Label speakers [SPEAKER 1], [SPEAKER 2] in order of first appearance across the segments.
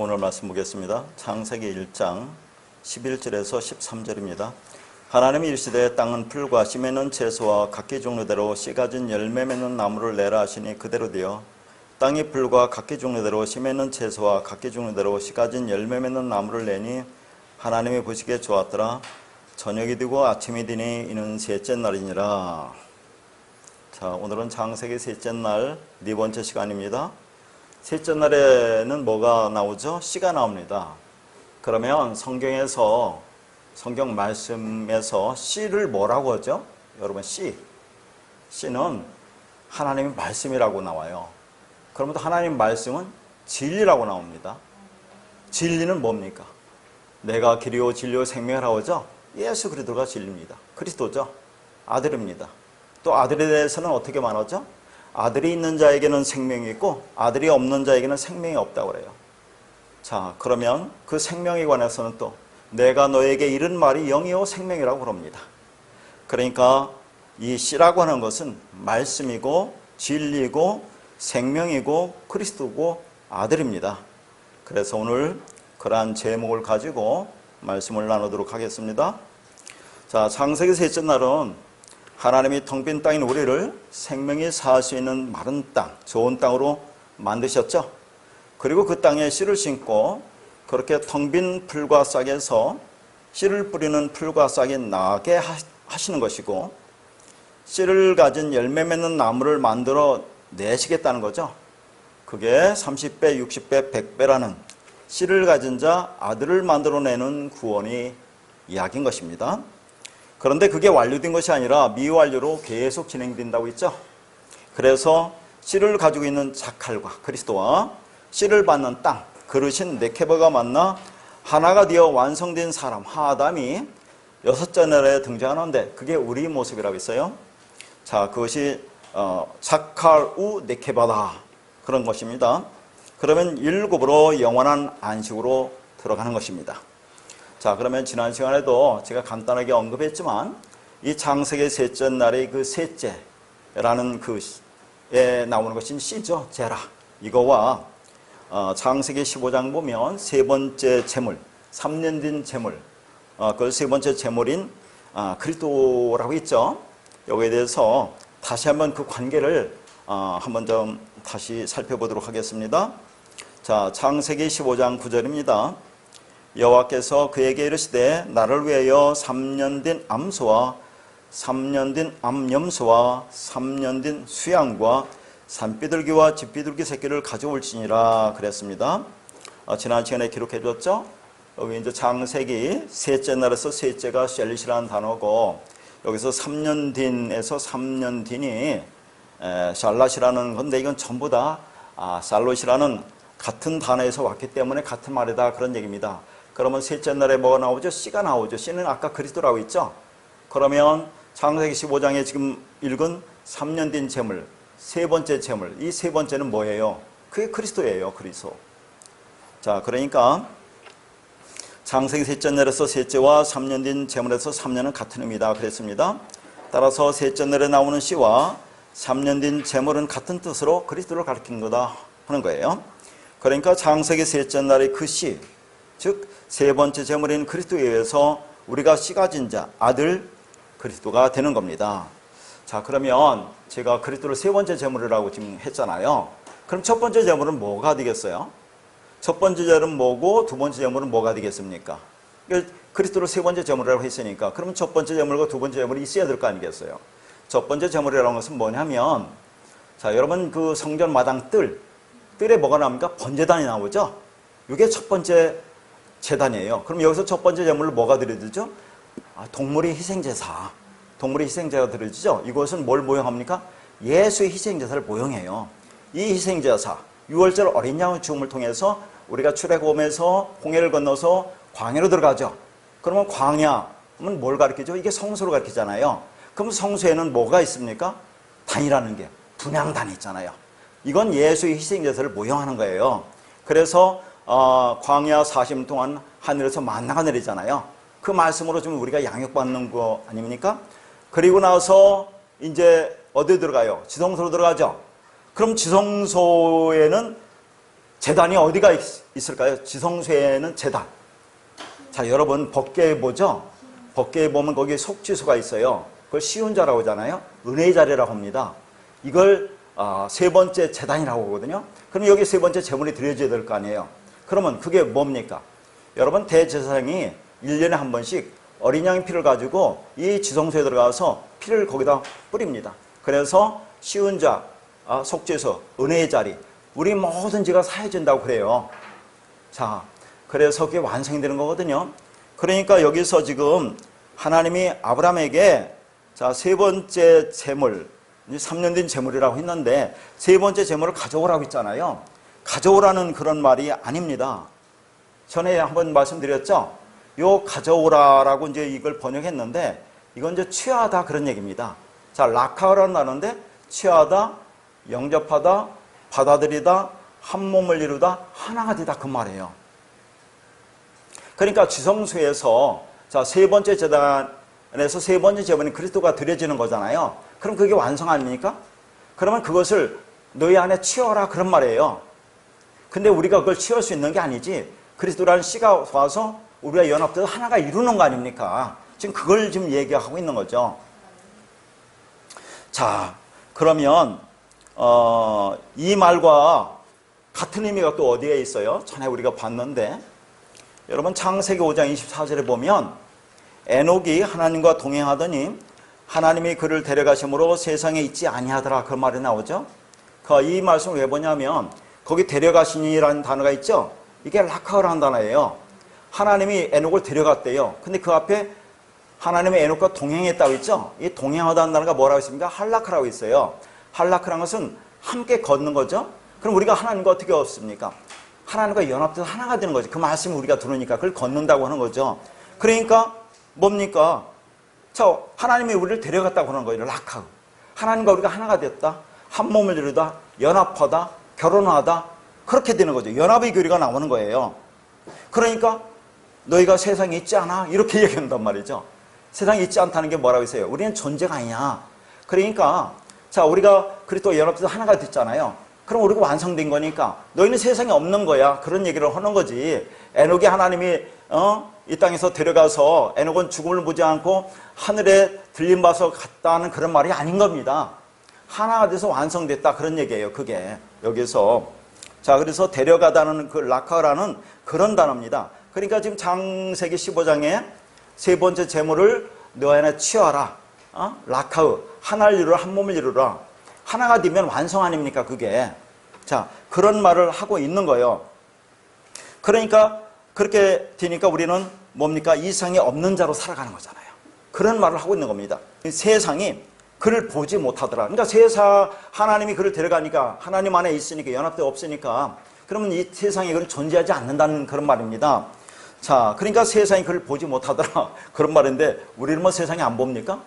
[SPEAKER 1] 오늘 말씀 보겠습니다. 창세기 1장 11절에서 13절입니다. 하나님이 이르시되 땅은 풀과 씨 맺는 채소와 각기 종류대로 씨 가진 열매 맺는 나무를 내라 하시니 그대로 되어 땅이 풀과 각기 종류대로 씨 맺는 채소와 각기 종류대로 씨 가진 열매 맺는 나무를 내니 하나님이 보시기에 좋았더라. 저녁이 되고 아침이 되니 이는 셋째 날이니라. 자, 오늘은 창세기 셋째 날 네 번째 시간입니다. 셋째 날에는 뭐가 나오죠? 씨가 나옵니다. 그러면 성경에서, 성경 말씀에서 씨를 뭐라고 하죠? 여러분, 씨는 하나님의 말씀이라고 나와요. 그러면 또 하나님의 말씀은 진리라고 나옵니다. 진리는 뭡니까? 내가 길이요 진리요 생명이라고 하죠? 예수 그리스도가 진리입니다. 그리스도죠. 아들입니다. 또 아들에 대해서는 어떻게 말하죠? 아들이 있는 자에게는 생명이 있고 아들이 없는 자에게는 생명이 없다고 그래요. 자, 그러면 그 생명에 관해서는 또 내가 너에게 이른 말이 영이요 생명이라고 그럽니다. 그러니까 이 씨라고 하는 것은 말씀이고 진리고 생명이고 그리스도고 아들입니다. 그래서 오늘 그러한 제목을 가지고 말씀을 나누도록 하겠습니다. 자, 창세기 셋째 날은 하나님이 텅 빈 땅인 우리를 생명이 살 수 있는 마른 땅, 좋은 땅으로 만드셨죠. 그리고 그 땅에 씨를 심고 그렇게 텅 빈 풀과 싹에서 씨를 뿌리는 풀과 싹이 나게 하시는 것이고, 씨를 가진 열매 맺는 나무를 만들어 내시겠다는 거죠. 그게 30배, 60배, 100배라는 씨를 가진 자 아들을 만들어내는 구원이 이야기인 것입니다. 그런데 그게 완료된 것이 아니라 미완료로 계속 진행된다고 했죠. 그래서 씨를 가지고 있는 자칼과 그리스도와 씨를 받는 땅, 그릇인 네케바가 만나 하나가 되어 완성된 사람 하담이 여섯째 날에 등장하는데 그게 우리 모습이라고 했어요. 자, 그것이 자칼우 네케바다 그런 것입니다. 그러면 일곱으로 영원한 안식으로 들어가는 것입니다. 자, 그러면 지난 시간에도 제가 간단하게 언급했지만 이 창세기 셋째 날의 그 셋째라는 그에 나오는 것인 씨죠. 제라. 이거와 창세기 15장 보면 세 번째 제물, 3년 된 제물, 그 세 번째 제물인 그리스도라고 있죠. 여기에 대해서 다시 한번 그 관계를 한번 좀 다시 살펴보도록 하겠습니다. 자, 창세기 15장 9절입니다. 여호와께서 그에게 이르시되 나를 위하여 3년 된 암소와 3년 된 암염소와 3년 된 수양과 산비둘기와 집비둘기 새끼를 가져올지니라 그랬습니다. 지난 시간에 기록해 줬죠. 여기 이제 창세기 셋째 날에서 셋째가 샬릿이라는 단어고, 여기서 3년 된에서 3년 된이 샬랏이라는 건데, 이건 전부 다 살롯이라는 같은 단어에서 왔기 때문에 같은 말이다 그런 얘기입니다. 그러면 셋째 날에 뭐가 나오죠? 씨가 나오죠. 씨는 아까 그리스도라고 있죠. 그러면 창세기 15장에 지금 읽은 3년 된 제물, 세 번째 제물, 이 세 번째는 뭐예요? 그게 그리스도예요. 그리스도. 자, 그러니까 창세기 셋째 날에서 셋째와 3년 된 제물에서 3년은 같은 의미다 그랬습니다. 따라서 셋째 날에 나오는 씨와 3년 된 제물은 같은 뜻으로 그리스도를 가리키는 거다 하는 거예요. 그러니까 창세기 셋째 날의 그 씨, 즉 세 번째 제물인 그리스도에 의해서 우리가 씨 가진 자, 아들 그리스도가 되는 겁니다. 자, 그러면 제가 그리스도를 세 번째 제물이라고 지금 했잖아요. 그럼 첫 번째 제물은 뭐가 되겠어요? 첫 번째 제물은 뭐고 두 번째 제물은 뭐가 되겠습니까? 그리스도를 세 번째 제물이라고 했으니까 그럼 첫 번째 제물과 두 번째 제물이 있어야 될 거 아니겠어요? 첫 번째 제물이라는 것은 뭐냐면, 자, 여러분 그 성전 마당 뜰에 뭐가 나옵니까? 번제단이 나오죠? 이게 첫 번째 제단이에요. 그럼 여기서 첫 번째 제물로 뭐가 드려지죠? 동물의 희생제사. 동물의 희생제가 드려지죠? 이것은 뭘 모형합니까? 예수의 희생제사를 모형해요. 이 희생제사, 6월절 어린 양의 죽음을 통해서 우리가 출애굽에서 홍해를 건너서 광야로 들어가죠. 그러면 광야는 뭘 가리키죠? 이게 성소를 가리키잖아요. 그럼 성소에는 뭐가 있습니까? 단이라는 게, 분향단이 있잖아요. 이건 예수의 희생제사를 모형하는 거예요. 그래서 광야 40년 동안 하늘에서 만나가 내리잖아요. 그 말씀으로 좀 우리가 양육받는 거 아닙니까? 그리고 나서 이제 어디 들어가요? 지성소로 들어가죠. 그럼 지성소에는 제단이 어디가 있을까요? 지성소에는 제단. 자, 여러분 법궤에 보죠? 법궤에 보면 거기에 속죄소가 있어요. 그걸 시운자라고 하잖아요. 은혜의 자리라고 합니다. 이걸 세 번째 제단이라고 하거든요. 그럼 여기 세 번째 제물이 드려져야 될 거 아니에요. 그러면 그게 뭡니까? 여러분 대제사장이 1년에 한 번씩 어린 양의 피를 가지고 이 지성소에 들어가서 피를 거기다 뿌립니다. 그래서 시운자, 속죄소, 은혜의 자리, 우리 모든 죄가 사해진다고 그래요. 자, 그래서 그게 완성이 되는 거거든요. 그러니까 여기서 지금 하나님이 아브라함에게 자, 세 번째 제물, 3년 된 제물이라고 했는데 세 번째 제물을 가져오라고 했잖아요. 가져오라는 그런 말이 아닙니다. 전에 한번 말씀드렸죠. 요 가져오라라고 이제 이걸 번역했는데 이건 이제 취하다 그런 얘기입니다. 자, 라카라는 단어인데 취하다, 영접하다, 받아들이다, 한 몸을 이루다, 하나가 되다 그 말이에요. 그러니까 지성소에서 자, 세 번째 제단에서 세 번째 제물인 그리스도가 드려지는 거잖아요. 그럼 그게 완성 아닙니까? 그러면 그것을 너희 안에 치워라 그런 말이에요. 근데 우리가 그걸 치울 수 있는 게 아니지. 그리스도라는 씨가 와서 우리가 연합돼서 하나가 이루는 거 아닙니까? 지금 그걸 지금 얘기하고 있는 거죠. 자, 그러면 이 말과 같은 의미가 또 어디에 있어요? 전에 우리가 봤는데 여러분 창세기 5장 24절에 보면 에녹이 하나님과 동행하더니 하나님이 그를 데려가심으로 세상에 있지 아니하더라 그 말이 나오죠. 이 말씀을 왜 보냐면 거기 데려가시니라는 단어가 있죠. 이게 라카라는 단어예요. 하나님이 에녹을 데려갔대요. 근데 그 앞에 하나님의 에녹과 동행했다고 했죠. 이 동행하다는 단어가 뭐라고 있습니까? 할라크라고 있어요. 할라크라는 것은 함께 걷는 거죠. 그럼 우리가 하나님과 어떻게 걷습니까? 하나님과 연합돼서 하나가 되는 거죠. 그 말씀을 우리가 들으니까 그걸 걷는다고 하는 거죠. 그러니까 뭡니까? 하나님이 우리를 데려갔다고 하는 거예요. 라카우. 하나님과 우리가 하나가 됐다. 한 몸을 이루다. 연합하다. 결혼하다. 그렇게 되는 거죠. 연합의 교리가 나오는 거예요. 그러니까 너희가 세상에 있지 않아? 이렇게 얘기한단 말이죠. 세상에 있지 않다는 게 뭐라고 했어요? 우리는 존재가 아니야. 그러니까 자, 우리가 그리스도 연합돼서 하나가 됐잖아요. 그럼 우리가 완성된 거니까 너희는 세상에 없는 거야. 그런 얘기를 하는 거지. 에녹이 하나님이 이 땅에서 데려가서 에녹은 죽음을 보지 않고 하늘에 들림받아서 갔다는 그런 말이 아닌 겁니다. 하나가 돼서 완성됐다 그런 얘기예요. 그게 여기서 자, 그래서 데려가다는 그 라카라는 그런 단어입니다. 그러니까 지금 창세기 15장에 세 번째 제물을 너 안에 취하라. 라카우. 하나를 이루라. 한 몸을 이루라. 하나가 되면 완성 아닙니까 그게. 자, 그런 말을 하고 있는 거예요. 그러니까 그렇게 되니까 우리는 뭡니까? 이 세상에 없는 자로 살아가는 거잖아요. 그런 말을 하고 있는 겁니다. 세상이 그를 보지 못하더라. 그러니까 하나님이 그를 데려가니까 하나님 안에 있으니까 연합돼 없으니까 그러면 이 세상에 그는 존재하지 않는다는 그런 말입니다. 자, 그러니까 세상이 그를 보지 못하더라. 그런 말인데 우리는 뭐 세상에 안 봅니까?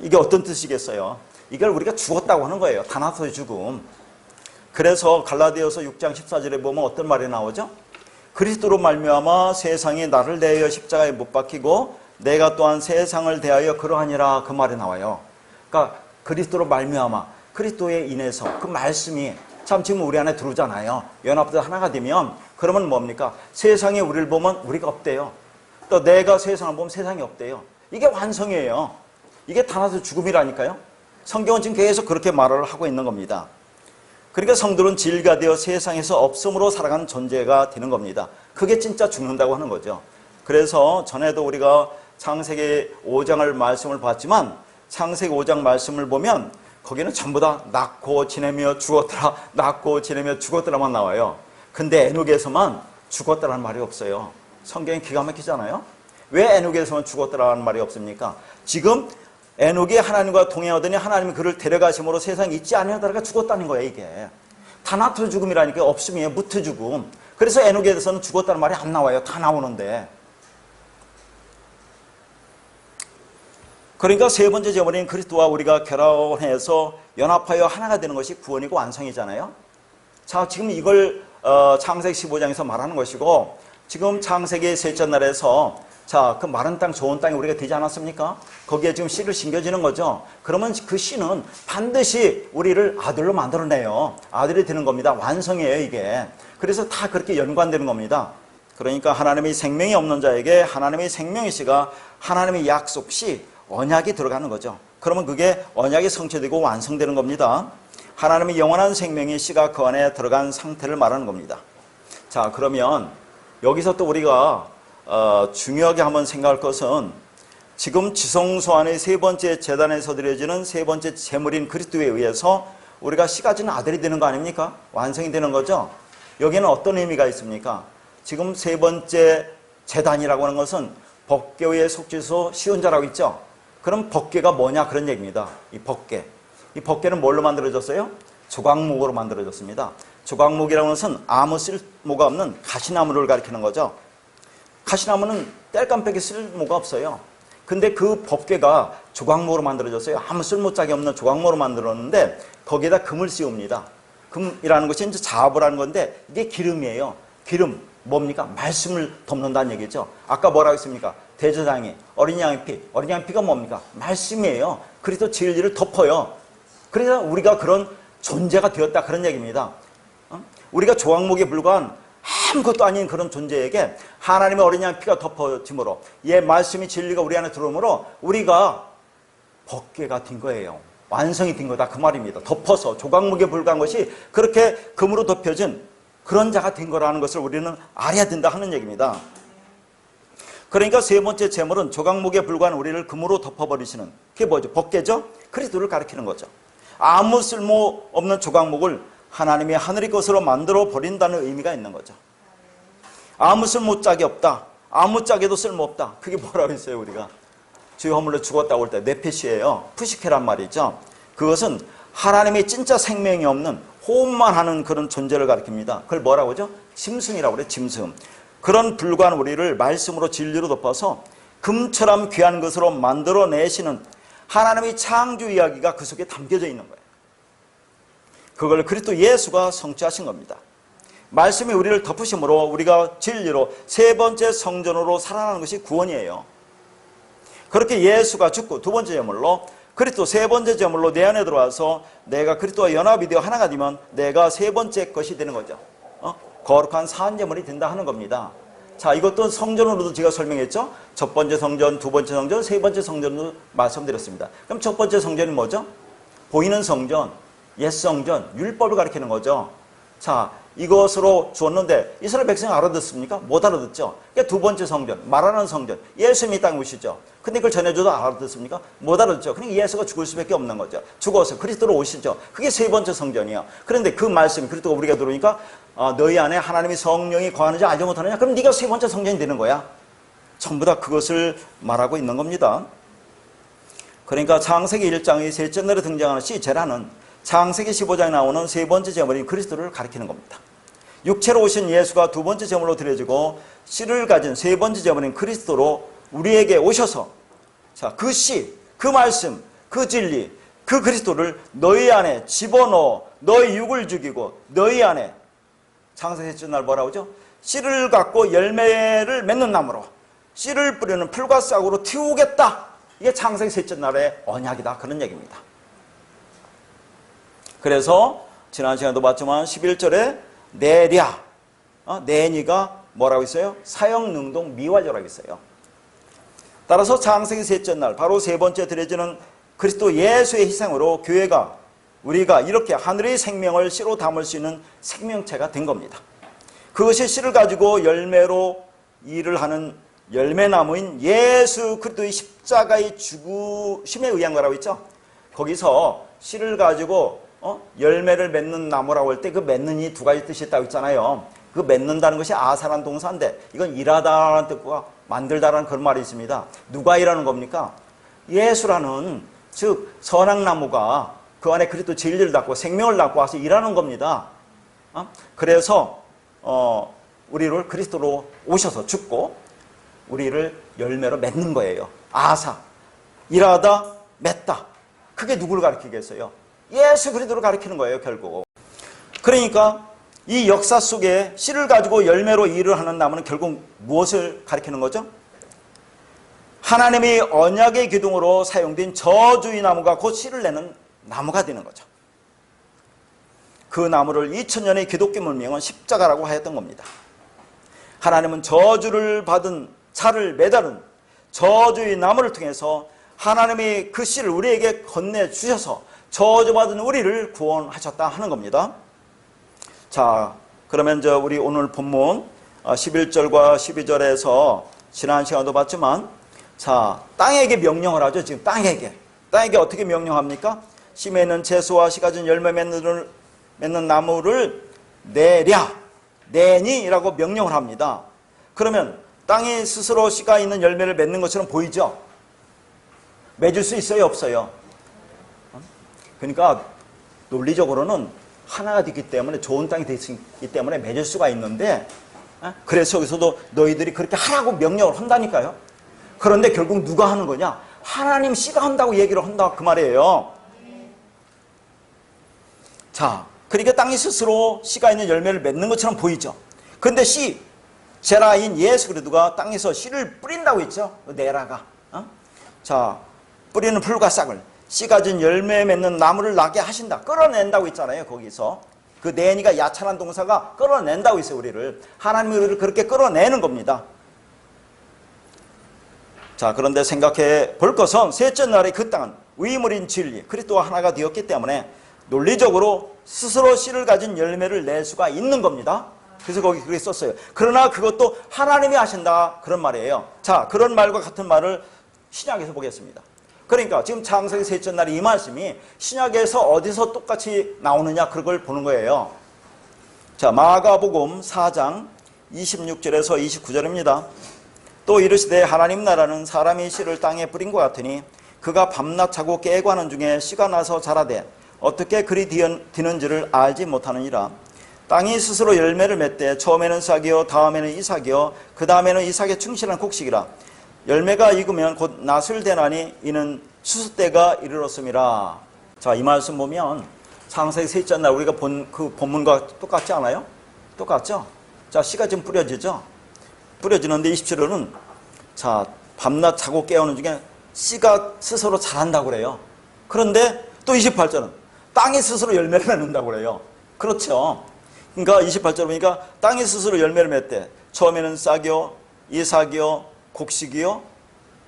[SPEAKER 1] 이게 어떤 뜻이겠어요? 이걸 우리가 죽었다고 하는 거예요. 다나토의 죽음. 그래서 갈라디아서 6장 14절에 보면 어떤 말이 나오죠? 그리스도로 말미암아 세상이 나를 대하여 십자가에 못 박히고 내가 또한 세상을 대하여 그러하니라 그 말이 나와요. 그러니까 그리스도로 말미암아 그리스도에 인해서 그 말씀이 참 지금 우리 안에 들어오잖아요. 연합돼서 하나가 되면 그러면 뭡니까? 세상에 우리를 보면 우리가 없대요. 또 내가 세상을 보면 세상이 없대요. 이게 완성이에요. 이게 다나토 죽음이라니까요. 성경은 지금 계속 그렇게 말을 하고 있는 겁니다. 그러니까 성도는 진리가 되어 세상에서 없음으로 살아가는 존재가 되는 겁니다. 그게 진짜 죽는다고 하는 거죠. 그래서 전에도 우리가 창세기 5장을 말씀을 봤지만 창세기 5장 말씀을 보면 거기는 전부 다 낳고 지내며 죽었더라, 낳고 지내며 죽었더라만 나와요. 근데 에녹에서만 죽었더라는 말이 없어요. 성경이 기가 막히잖아요. 왜 에녹에서만 죽었더라는 말이 없습니까? 지금 에녹이 하나님과 동행하더니 하나님이 그를 데려가심으로 세상에 있지 아니하다가 죽었다는 거예요. 이게 다나토 죽음이라니까 없음이에요. 무트 죽음. 그래서 에녹에 대해서는 죽었다는 말이 안 나와요. 다 나오는데. 그러니까 세 번째 제물인 그리스도와 우리가 결혼해서 연합하여 하나가 되는 것이 구원이고 완성이잖아요. 자, 지금 이걸 창세기 15장에서 말하는 것이고 지금 창세기 셋째 날에서 자, 그 마른 땅, 좋은 땅이 우리가 되지 않았습니까? 거기에 지금 씨를 심겨지는 거죠. 그러면 그 씨는 반드시 우리를 아들로 만들어내요. 아들이 되는 겁니다. 완성이에요, 이게. 그래서 다 그렇게 연관되는 겁니다. 그러니까 하나님의 생명이 없는 자에게 하나님의 생명의 씨가 하나님의 약속 씨, 언약이 들어가는 거죠. 그러면 그게 언약이 성취되고 완성되는 겁니다. 하나님의 영원한 생명의 씨가 그 안에 들어간 상태를 말하는 겁니다. 자, 그러면 여기서 또 우리가 중요하게 한번 생각할 것은 지금 지성소 안의 세 번째 제단에서 드려지는 세 번째 제물인 그리스도에 의해서 우리가 씨 가진 아들이 되는 거 아닙니까? 완성이 되는 거죠. 여기에는 어떤 의미가 있습니까? 지금 세 번째 제단이라고 하는 것은 법궤의 속죄소 시온자라고 있죠. 그럼 법궤가 뭐냐 그런 얘기입니다. 이 법궤. 이 법궤는 뭘로 만들어졌어요? 조각목으로 만들어졌습니다. 조각목이라는 것은 아무 쓸모가 없는 가시나무를 가리키는 거죠. 가시나무는 땔감밖에 쓸모가 없어요. 근데 그 법궤가 조각목으로 만들어졌어요. 아무 쓸모짝이 없는 조각목으로 만들었는데 거기에다 금을 씌웁니다. 금이라는 것이 이제 자부라는 건데 이게 기름이에요. 기름 뭡니까? 말씀을 덮는다는 얘기죠. 아까 뭐라고 했습니까? 대제사장이 어린 양의 피, 어린 양의 피가 뭡니까? 말씀이에요. 그리스도 진리를 덮어요. 그래서 우리가 그런 존재가 되었다 그런 얘기입니다. 우리가 조각목에 불과한 아무것도 아닌 그런 존재에게 하나님의 어린 양의 피가 덮어짐으로 예 말씀이 진리가 우리 안에 들어오므로 우리가 법궤가 된 거예요. 완성이 된 거다 그 말입니다. 덮어서 조각목에 불과한 것이 그렇게 금으로 덮여진 그런 자가 된 거라는 것을 우리는 알아야 된다 하는 얘기입니다. 그러니까 세 번째 제물은 조각목에 불과한 우리를 금으로 덮어버리시는 그게 뭐죠? 법궤죠? 그리스도를 가리키는 거죠. 아무 쓸모 없는 조각목을 하나님이 하늘의 것으로 만들어 버린다는 의미가 있는 거죠. 아무 쓸모짝이 없다. 아무 짝에도 쓸모없다. 그게 뭐라고 했어요 우리가? 주의 허물로 죽었다고 할 때 네페시예요. 푸시케란 말이죠. 그것은 하나님의 진짜 생명이 없는 호흡만 하는 그런 존재를 가리킵니다. 그걸 뭐라고 하죠? 짐승이라고 그래요. 짐승. 그런 불과한 우리를 말씀으로 진리로 덮어서 금처럼 귀한 것으로 만들어내시는 하나님의 창조 이야기가 그 속에 담겨져 있는 거예요. 그걸 그리스도 예수가 성취하신 겁니다. 말씀이 우리를 덮으심으로 우리가 진리로 세 번째 성전으로 살아나는 것이 구원이에요. 그렇게 예수가 죽고 두 번째 제물로 그리스도 세 번째 제물로 내 안에 들어와서 내가 그리스도와 연합이 되어 하나가 되면 내가 세 번째 것이 되는 거죠. 거룩한 사한제물이 된다 하는 겁니다. 자, 이것도 성전으로도 제가 설명했죠. 첫 번째 성전, 두 번째 성전, 세 번째 성전으로 말씀드렸습니다. 그럼 첫 번째 성전이 뭐죠? 보이는 성전, 옛 성전, 율법을 가리키는 거죠. 자, 이것으로 주었는데 이스라엘 백성이 알아듣습니까? 못 알아듣죠. 그러니까 두 번째 성전, 말하는 성전, 예수님이 땅에 오시죠. 근데 그걸 전해줘도 알아듣습니까? 못 알아듣죠. 그러니까 예수가 죽을 수밖에 없는 거죠. 죽어서 그리스도로 오시죠. 그게 세 번째 성전이에요. 그런데 그 말씀, 그리스도가 우리가 들어오니까 너희 안에 하나님의 성령이 거하는지 알지 못하느냐? 그럼 네가 세 번째 성전이 되는 거야. 전부 다 그것을 말하고 있는 겁니다. 그러니까 창세기 1장의 셋째 날에 등장하는 시제라는 창세기 15장에 나오는 세 번째 제물인 그리스도를 가리키는 겁니다. 육체로 오신 예수가 두 번째 제물로 드려지고 씨를 가진 세 번째 제물인 그리스도로 우리에게 오셔서 자, 그 씨, 그 말씀, 그 진리, 그 그리스도를 너희 안에 집어넣어 너희 육을 죽이고 너희 안에 창세기 셋째 날 뭐라고 하죠? 씨를 갖고 열매를 맺는 나무로 씨를 뿌리는 풀과 싹으로 틔우겠다. 이게 창세기 셋째 날의 언약이다. 그런 얘기입니다. 그래서 지난 시간에도 봤지만 11절에 내랴, 내니가 뭐라고 있어요? 사형능동 미화조라고 있어요. 따라서 창세기 셋째 날 바로 세 번째 드려지는 그리스도 예수의 희생으로 교회가 우리가 이렇게 하늘의 생명을 씨로 담을 수 있는 생명체가 된 겁니다. 그것이 씨를 가지고 열매로 일을 하는 열매나무인 예수 그리스도의 십자가의 죽으심에 의한 거라고 있죠. 거기서 씨를 가지고 열매를 맺는 나무라고 할 때 그 맺는 이 두 가지 뜻이 있다고 했잖아요. 그 맺는다는 것이 아사란 동사인데 이건 일하다라는 뜻과 만들다라는 그런 말이 있습니다. 누가 일하는 겁니까? 예수라는 즉 선악나무가 그 안에 그리스도 진리를 담고 생명을 담고 와서 일하는 겁니다. 그래서 우리를 그리스도로 오셔서 죽고 우리를 열매로 맺는 거예요. 아사, 일하다, 맺다. 그게 누구를 가리키겠어요? 예수 그리스도를 가리키는 거예요, 결국. 그러니까 이 역사 속에 씨를 가지고 열매로 일을 하는 나무는 결국 무엇을 가리키는 거죠? 하나님이 언약의 기둥으로 사용된 저주의 나무가 곧 씨를 내는 나무가 되는 거죠. 그 나무를 2000년의 기독교 문명은 십자가라고 하였던 겁니다. 하나님은 저주를 받은 차를 매다른 저주의 나무를 통해서 하나님이 그 씨를 우리에게 건네주셔서 저주받은 우리를 구원하셨다 하는 겁니다. 자, 그러면 우리 오늘 본문 11절과 12절에서 지난 시간도 봤지만, 자, 땅에게 명령을 하죠. 지금 땅에게 어떻게 명령합니까? 씨 맺는 채소와 씨 가진 열매 맺는 나무를 내니라고 명령을 합니다. 그러면 땅이 스스로 씨가 있는 열매를 맺는 것처럼 보이죠? 맺을 수 있어요, 없어요? 그러니까 논리적으로는 하나가 되기 때문에, 좋은 땅이 되기 때문에 맺을 수가 있는데, 그래서 여기서도 너희들이 그렇게 하라고 명령을 한다니까요. 그런데 결국 누가 하는 거냐? 하나님 씨가 한다고 얘기를 한다 그 말이에요. 자, 그러니까 땅이 스스로 씨가 있는 열매를 맺는 것처럼 보이죠. 그런데 씨, 제라인 예수 그리스도가 땅에서 씨를 뿌린다고 했죠. 내라가. 자, 뿌리는 풀과 싹을, 씨 가진 열매 맺는 나무를 나게 하신다. 끌어낸다고 했잖아요. 거기서 그 내니가 야찬한 동사가 끌어낸다고 했어요. 우리를. 하나님이 우리를 그렇게 끌어내는 겁니다. 자, 그런데 생각해 볼 것은 셋째 날에 그 땅은 위물인 진리 그리스도와 하나가 되었기 때문에 논리적으로 스스로 씨를 가진 열매를 낼 수가 있는 겁니다. 그래서 거기 그렇게 썼어요. 그러나 그것도 하나님이 하신다, 그런 말이에요. 자, 그런 말과 같은 말을 신약에서 보겠습니다. 그러니까 지금 창세기 셋째 날에 이 말씀이 신약에서 어디서 똑같이 나오느냐, 그걸 보는 거예요. 자, 마가복음 4장 26절에서 29절입니다. 또 이르시되 하나님 나라는 사람이 씨를 땅에 뿌린 것 같으니 그가 밤낮 자고 깨고 하는 중에 씨가 나서 자라되 어떻게 그리 디는지를 알지 못하느니라. 땅이 스스로 열매를 맺되 처음에는 싹이요 다음에는 이삭이요 그 다음에는 이삭에 충실한 곡식이라. 열매가 익으면 곧 낫을 대나니 이는 추수 때가 이르렀음이라. 자, 이 말씀 보면 창세기 셋째 날 우리가 본 그 본문과 똑같지 않아요? 똑같죠? 자, 씨가 지금 뿌려지죠? 뿌려지는데 27절은 자, 밤낮 자고 깨우는 중에 씨가 스스로 자란다고 그래요. 그런데 또 28절은 땅이 스스로 열매를 맺는다고 그래요. 그렇죠? 그러니까 28절 보니까 땅이 스스로 열매를 맺대. 처음에는 싹이요, 이삭이요, 곡식이요,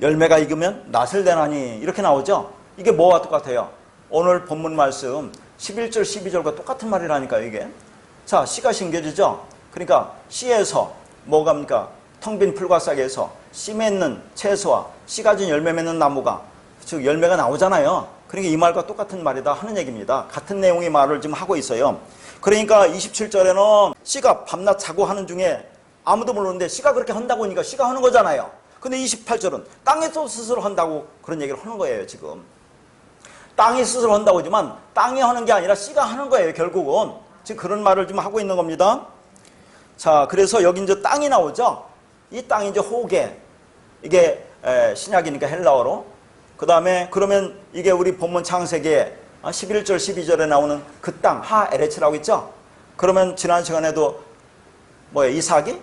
[SPEAKER 1] 열매가 익으면 낫을 대나니, 이렇게 나오죠? 이게 뭐와 똑같아요? 오늘 본문 말씀 11절, 12절과 똑같은 말이라니까요, 이게. 자, 씨가 심겨지죠? 그러니까 씨에서 뭐가 합니까? 텅 빈 풀과 싹에서 씨 맺는 채소와 씨 가진 열매 맺는 나무가, 즉 열매가 나오잖아요. 그러니까 이 말과 똑같은 말이다 하는 얘기입니다. 같은 내용의 말을 지금 하고 있어요. 그러니까 27절에는 씨가 밤낮 자고 하는 중에 아무도 모르는데 씨가 그렇게 한다고 하니까 씨가 하는 거잖아요. 근데 28절은 땅에서 스스로 한다고 그런 얘기를 하는 거예요. 지금 땅이 스스로 한다고 하지만 땅이 하는 게 아니라 씨가 하는 거예요. 결국은 지금 그런 말을 좀 하고 있는 겁니다. 자, 그래서 여기 이제 땅이 나오죠. 이 땅이 이제 호게, 이게 신약이니까 헬라어로. 그 다음에 그러면 이게 우리 본문 창세기에 11절 12절에 나오는 그 땅 하에레츠라고 있죠. 그러면 지난 시간에도 뭐예요? 이삭이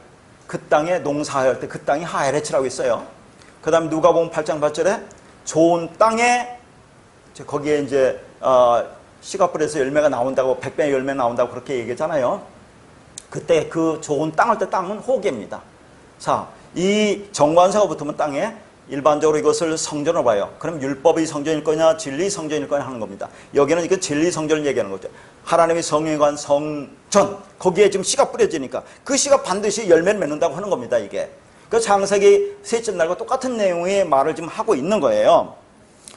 [SPEAKER 1] 그 땅에 농사할 때 그 땅이 하에레츠라고 있어요. 그 다음에 누가복음 8장 8절에 좋은 땅에, 거기에 이제 씨가 뿌려서 열매가 나온다고, 100배의 열매 나온다고 그렇게 얘기했잖아요. 그때 그 좋은 땅을 때 땅은 호계입니다. 자, 이 정관사가 붙으면 땅에 일반적으로 이것을 성전으로 봐요. 그럼 율법의 성전일 거냐 진리 성전일 거냐 하는 겁니다. 여기는 이거 진리 성전을 얘기하는 거죠. 하나님의 성령에 관한 성전, 거기에 지금 씨가 뿌려지니까 그 씨가 반드시 열매를 맺는다고 하는 겁니다. 이게 그 창세기 셋째 날과 똑같은 내용의 말을 지금 하고 있는 거예요.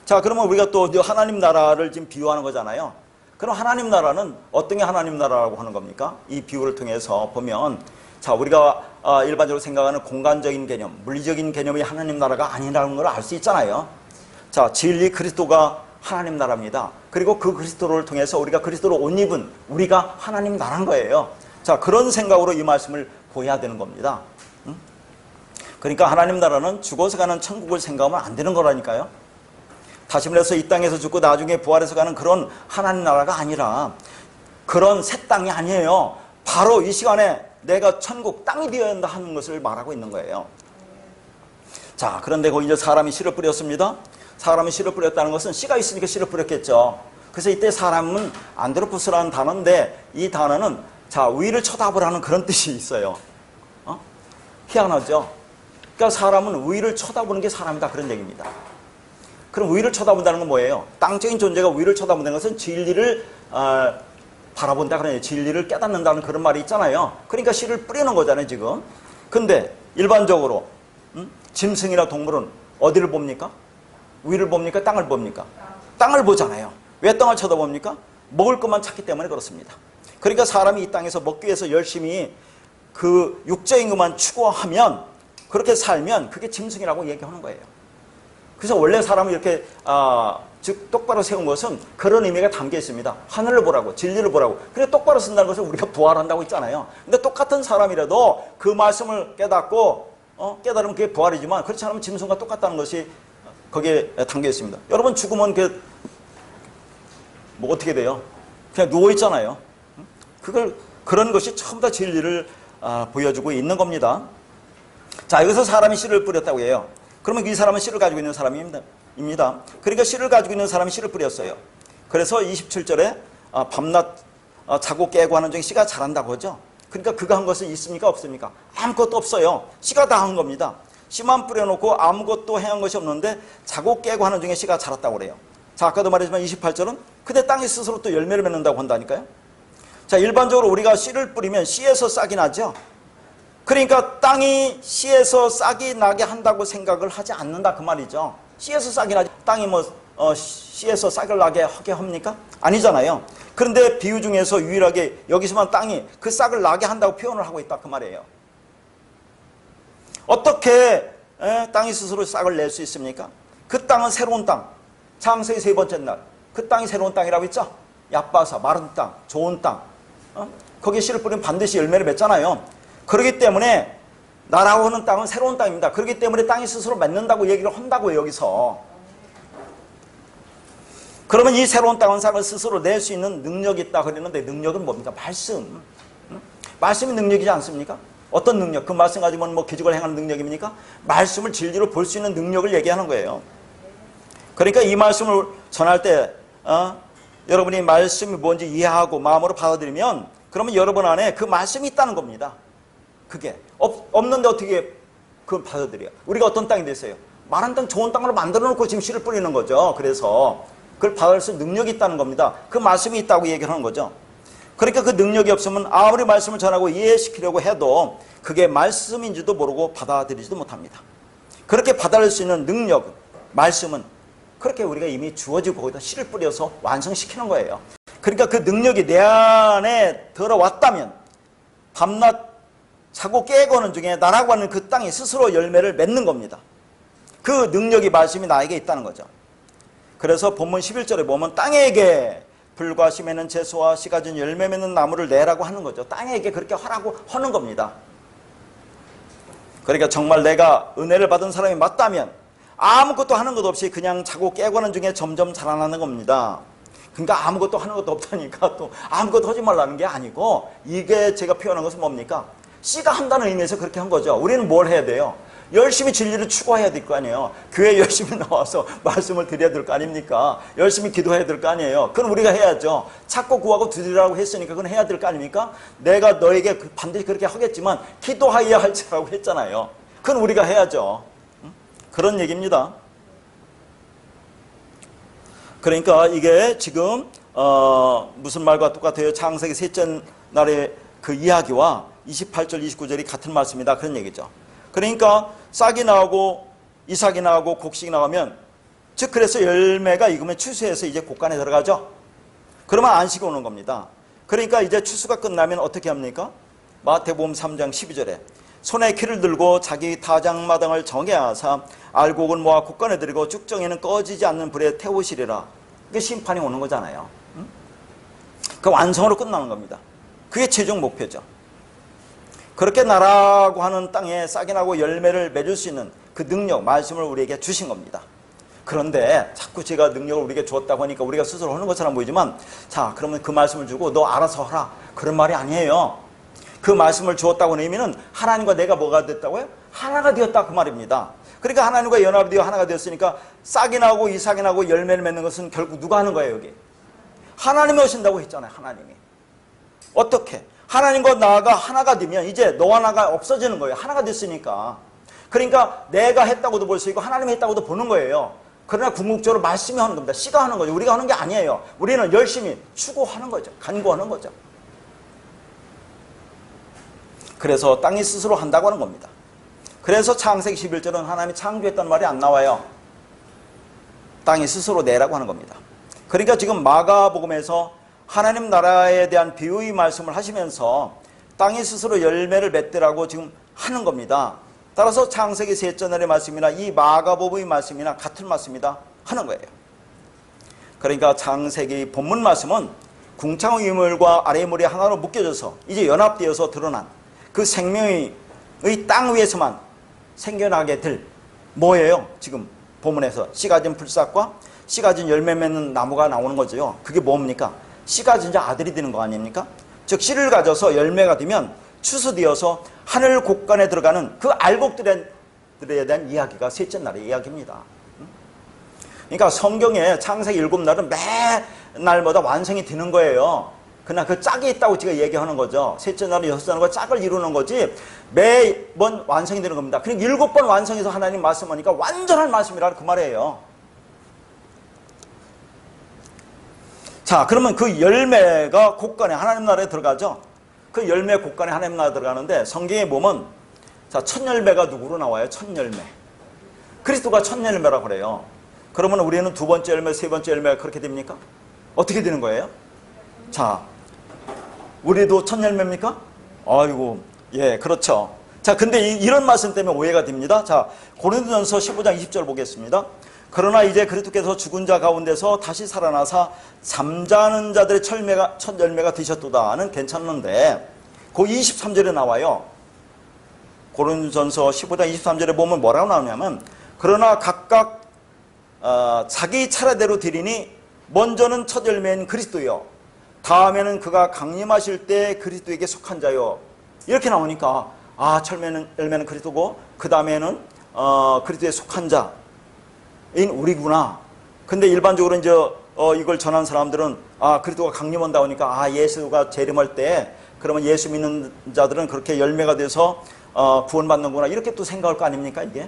[SPEAKER 1] 자, 그러면 우리가 또 하나님 나라를 지금 비유하는 거잖아요. 그럼 하나님 나라는 어떤 게 하나님 나라라고 하는 겁니까? 이 비유를 통해서 보면, 자, 우리가 일반적으로 생각하는 공간적인 개념, 물리적인 개념이 하나님 나라가 아니라는 걸 알 수 있잖아요. 자, 진리 그리스도가 하나님 나라입니다. 그리고 그 그리스도를 통해서 우리가 그리스도로 옷 입은 우리가 하나님 나라인 거예요. 자, 그런 생각으로 이 말씀을 보여야 되는 겁니다. 그러니까 하나님 나라는 죽어서 가는 천국을 생각하면 안 되는 거라니까요. 다시 말해서 이 땅에서 죽고 나중에 부활해서 가는 그런 하나님 나라가 아니라 그런 새 땅이 아니에요. 바로 이 시간에 내가 천국 땅이 되어야 한다 하는 것을 말하고 있는 거예요. 자, 그런데 거기 이제 사람이 씨를 뿌렸습니다. 사람이 씨를 뿌렸다는 것은 씨가 있으니까 씨를 뿌렸겠죠. 그래서 이때 사람은 안드로포스라는 단어인데 이 단어는 자, 위를 쳐다보라는 그런 뜻이 있어요. 희한하죠? 그러니까 사람은 위를 쳐다보는 게 사람이다 그런 얘기입니다. 그럼 위를 쳐다본다는 건 뭐예요? 땅적인 존재가 위를 쳐다본다는 것은 진리를 바라본다 그러네요. 진리를 깨닫는다는 그런 말이 있잖아요. 그러니까 씨를 뿌리는 거잖아요, 지금. 근데 일반적으로 짐승이나 동물은 어디를 봅니까? 위를 봅니까? 땅을 봅니까? 땅을 보잖아요. 왜 땅을 쳐다봅니까? 먹을 것만 찾기 때문에 그렇습니다. 그러니까 사람이 이 땅에서 먹기 위해서 열심히 그 육적인 것만 추구하면, 그렇게 살면 그게 짐승이라고 얘기하는 거예요. 그래서 원래 사람을 이렇게 즉 똑바로 세운 것은 그런 의미가 담겨 있습니다. 하늘을 보라고, 진리를 보라고. 그래 똑바로 쓴다는 것은 우리가 부활한다고 있잖아요. 근데 똑같은 사람이라도 그 말씀을 깨닫고 깨달으면 그게 부활이지만 그렇지 않으면 짐승과 똑같다는 것이 거기에 담겨 있습니다. 여러분 죽으면 뭐 어떻게 돼요? 그냥 누워 있잖아요. 그런 것이 전부 다 진리를 보여주고 있는 겁니다. 자, 여기서 사람이 씨를 뿌렸다고 해요. 그러면 이 사람은 씨를 가지고 있는 사람입니다. 그러니까 씨를 가지고 있는 사람이 씨를 뿌렸어요. 그래서 27절에 밤낮 자고 깨고 하는 중에 씨가 자란다고 하죠. 그러니까 그가 한 것은 있습니까? 없습니까? 아무것도 없어요. 씨가 다 한 겁니다. 씨만 뿌려놓고 아무것도 행한 것이 없는데 자고 깨고 하는 중에 씨가 자랐다고 그래요. 자, 아까도 말했지만 28절은 근데 땅이 스스로 또 열매를 맺는다고 한다니까요. 자, 일반적으로 우리가 씨를 뿌리면 씨에서 싹이 나죠. 그러니까 땅이 씨에서 싹이 나게 한다고 생각을 하지 않는다 그 말이죠. 씨에서 싹이 나지, 땅이 씨에서 싹을 나게 하게 합니까? 아니잖아요. 그런데 비유 중에서 유일하게 여기서만 땅이 그 싹을 나게 한다고 표현을 하고 있다 그 말이에요. 어떻게 땅이 스스로 싹을 낼 수 있습니까? 그 땅은 새로운 땅. 창세기 3번째 날 그 땅이 새로운 땅이라고 했죠. 얕바사, 마른 땅, 좋은 땅. 거기에 씨를 뿌리면 반드시 열매를 맺잖아요. 그렇기 때문에 나라고 하는 땅은 새로운 땅입니다. 그렇기 때문에 땅이 스스로 맺는다고 얘기를 한다고요, 여기서. 그러면 이 새로운 땅은 싹을 스스로 낼 수 있는 능력이 있다 그랬는데 능력은 뭡니까? 말씀. 말씀이 능력이지 않습니까? 어떤 능력? 그 말씀 가지고는 뭐 기적을 행하는 능력입니까? 말씀을 진리로 볼 수 있는 능력을 얘기하는 거예요. 그러니까 이 말씀을 전할 때 여러분이 말씀이 뭔지 이해하고 마음으로 받아들이면 그러면 여러분 안에 그 말씀이 있다는 겁니다. 그게 없는데 어떻게 그걸 받아들여요? 우리가 어떤 땅이 됐어요? 마른 땅, 좋은 땅으로 만들어 놓고 지금 씨를 뿌리는 거죠. 그래서 그걸 받을 수 있는 능력이 있다는 겁니다. 그 말씀이 있다고 얘기를 하는 거죠. 그러니까 그 능력이 없으면 아무리 말씀을 전하고 이해시키려고 해도 그게 말씀인지도 모르고 받아들이지도 못합니다. 그렇게 받아들일 수 있는 능력, 말씀은 그렇게 우리가 이미 주어지고 거기다 씨를 뿌려서 완성시키는 거예요. 그러니까 그 능력이 내 안에 들어왔다면 밤낮 자고 깨고는 중에 나라고 하는 그 땅이 스스로 열매를 맺는 겁니다. 그 능력이 말씀이 나에게 있다는 거죠. 그래서 본문 11절에 보면 땅에게 불과 씨 맺는 채소와 씨 가진 열매 맺는 나무를 내라고 하는 거죠. 땅에게 그렇게 하라고 하는 겁니다. 그러니까 정말 내가 은혜를 받은 사람이 맞다면 아무것도 하는 것 없이 그냥 자고 깨고 하는 중에 점점 자라나는 겁니다. 그러니까 아무것도 하는 것도 없다니까 또 아무것도 하지 말라는 게 아니고 이게 제가 표현한 것은 뭡니까? 씨가 한다는 의미에서 그렇게 한 거죠. 우리는 뭘 해야 돼요? 열심히 진리를 추구해야 될 거 아니에요. 교회 열심히 나와서 말씀을 드려야 될 거 아닙니까? 열심히 기도해야 될 거 아니에요. 그건 우리가 해야죠. 찾고 구하고 두드리라고 했으니까 그건 해야 될 거 아닙니까? 내가 너에게 반드시 그렇게 하겠지만 기도하여야 할지라고 했잖아요. 그건 우리가 해야죠. 그런 얘기입니다. 그러니까 이게 지금 무슨 말과 똑같아요? 창세기 셋째 날의 그 이야기와 28절, 29절이 같은 말씀이다. 그런 얘기죠. 그러니까 싹이 나오고 이삭이 나오고 곡식이 나오면 즉 그래서 열매가 익으면 추수해서 이제 곡간에 들어가죠. 그러면 안식이 오는 겁니다. 그러니까 이제 추수가 끝나면 어떻게 합니까? 마태복음 3장 12절에 손에 키를 들고 자기 타작마당을 정해하사 알곡은 모아 곡간에 들이고 쭉정에는 꺼지지 않는 불에 태우시리라. 그게 심판이 오는 거잖아요. 그 완성으로 끝나는 겁니다. 그게 최종 목표죠. 그렇게 나라고 하는 땅에 싹이 나고 열매를 맺을 수 있는 그 능력, 말씀을 우리에게 주신 겁니다. 그런데 자꾸 제가 능력을 우리에게 주었다고 하니까 우리가 스스로 하는 것처럼 보이지만 자, 그러면 그 말씀을 주고 너 알아서 하라. 그런 말이 아니에요. 그 말씀을 주었다고 하는 의미는 하나님과 내가 뭐가 됐다고요? 하나가 되었다 그 말입니다. 그러니까 하나님과 연합이 되어 하나가 되었으니까 싹이 나고 이삭이 나고 열매를 맺는 것은 결국 누가 하는 거예요, 여기? 하나님이 오신다고 했잖아요, 하나님이. 어떻게? 하나님과 나가 하나가 되면 이제 너와 나가 없어지는 거예요. 하나가 됐으니까. 그러니까 내가 했다고도 볼 수 있고 하나님이 했다고도 보는 거예요. 그러나 궁극적으로 말씀이 하는 겁니다. 씨가 하는 거죠. 우리가 하는 게 아니에요. 우리는 열심히 추구하는 거죠. 간구하는 거죠. 그래서 땅이 스스로 한다고 하는 겁니다. 그래서 창세기 11절은 하나님이 창조했다는 말이 안 나와요. 땅이 스스로 내라고 하는 겁니다. 그러니까 지금 마가복음에서 하나님 나라에 대한 비유의 말씀을 하시면서 땅이 스스로 열매를 맺더라고 지금 하는 겁니다. 따라서 창세기 3절의 말씀이나 이 마가복음의 말씀이나 같은 말씀이다 하는 거예요. 그러니까 창세기 본문 말씀은 궁창의 유물과 아래의 물이 하나로 묶여져서 이제 연합되어서 드러난 그 생명의 땅 위에서만 생겨나게 될 뭐예요? 지금 본문에서 씨 가진 풀싹과 씨 가진 열매 맺는 나무가 나오는 거죠. 그게 뭡니까? 씨 가진 자 아들이 되는 거 아닙니까? 즉 씨를 가져서 열매가 되면 추수되어서 하늘 곳간에 들어가는 그 알곡들에 대한 이야기가 셋째 날의 이야기입니다. 그러니까 성경에 창세기 7날은 매 날마다 완성이 되는 거예요. 그러나 그 짝이 있다고 제가 얘기하는 거죠. 셋째 날은 6날과 짝을 이루는 거지 매번 완성이 되는 겁니다. 그러니까 7번 완성해서 하나님 말씀하니까 완전한 말씀이라는 그 말이에요. 자, 그러면 그 열매가 곳간에 하나님 나라에 들어가죠. 그 열매 곳간에 하나님 나라에 들어가는데 성경에 보면 자, 첫 열매가 누구로 나와요? 첫 열매. 그리스도가 첫 열매라고 그래요. 그러면 우리는 두 번째 열매, 세 번째 열매가 그렇게 됩니까? 어떻게 되는 거예요? 자, 우리도 첫 열매입니까? 아이고, 예, 그렇죠. 자, 근데 이런 말씀 때문에 오해가 됩니다. 자, 고린도전서 15장 20절 보겠습니다. 그러나 이제 그리스도께서 죽은 자 가운데서 다시 살아나사 잠자는 자들의 첫 열매가 되셨도다는 괜찮은데 그 23절에 나와요. 고린도전서 15장 23절에 보면 뭐라고 나오냐면 그러나 각각 자기 차례대로 드리니 먼저는 첫 열매인 그리스도요 다음에는 그가 강림하실 때 그리스도에게 속한 자요 이렇게 나오니까 아, 첫 열매는 그리스도고 그 다음에는 그리스도에 속한 자인 우리구나. 근데 일반적으로 이제 이걸 전한 사람들은 아, 그리스도가 강림한다 하니까 아, 예수가 재림할 때 그러면 예수 믿는 자들은 그렇게 열매가 돼서 구원받는구나 이렇게 또 생각할 거 아닙니까 이게?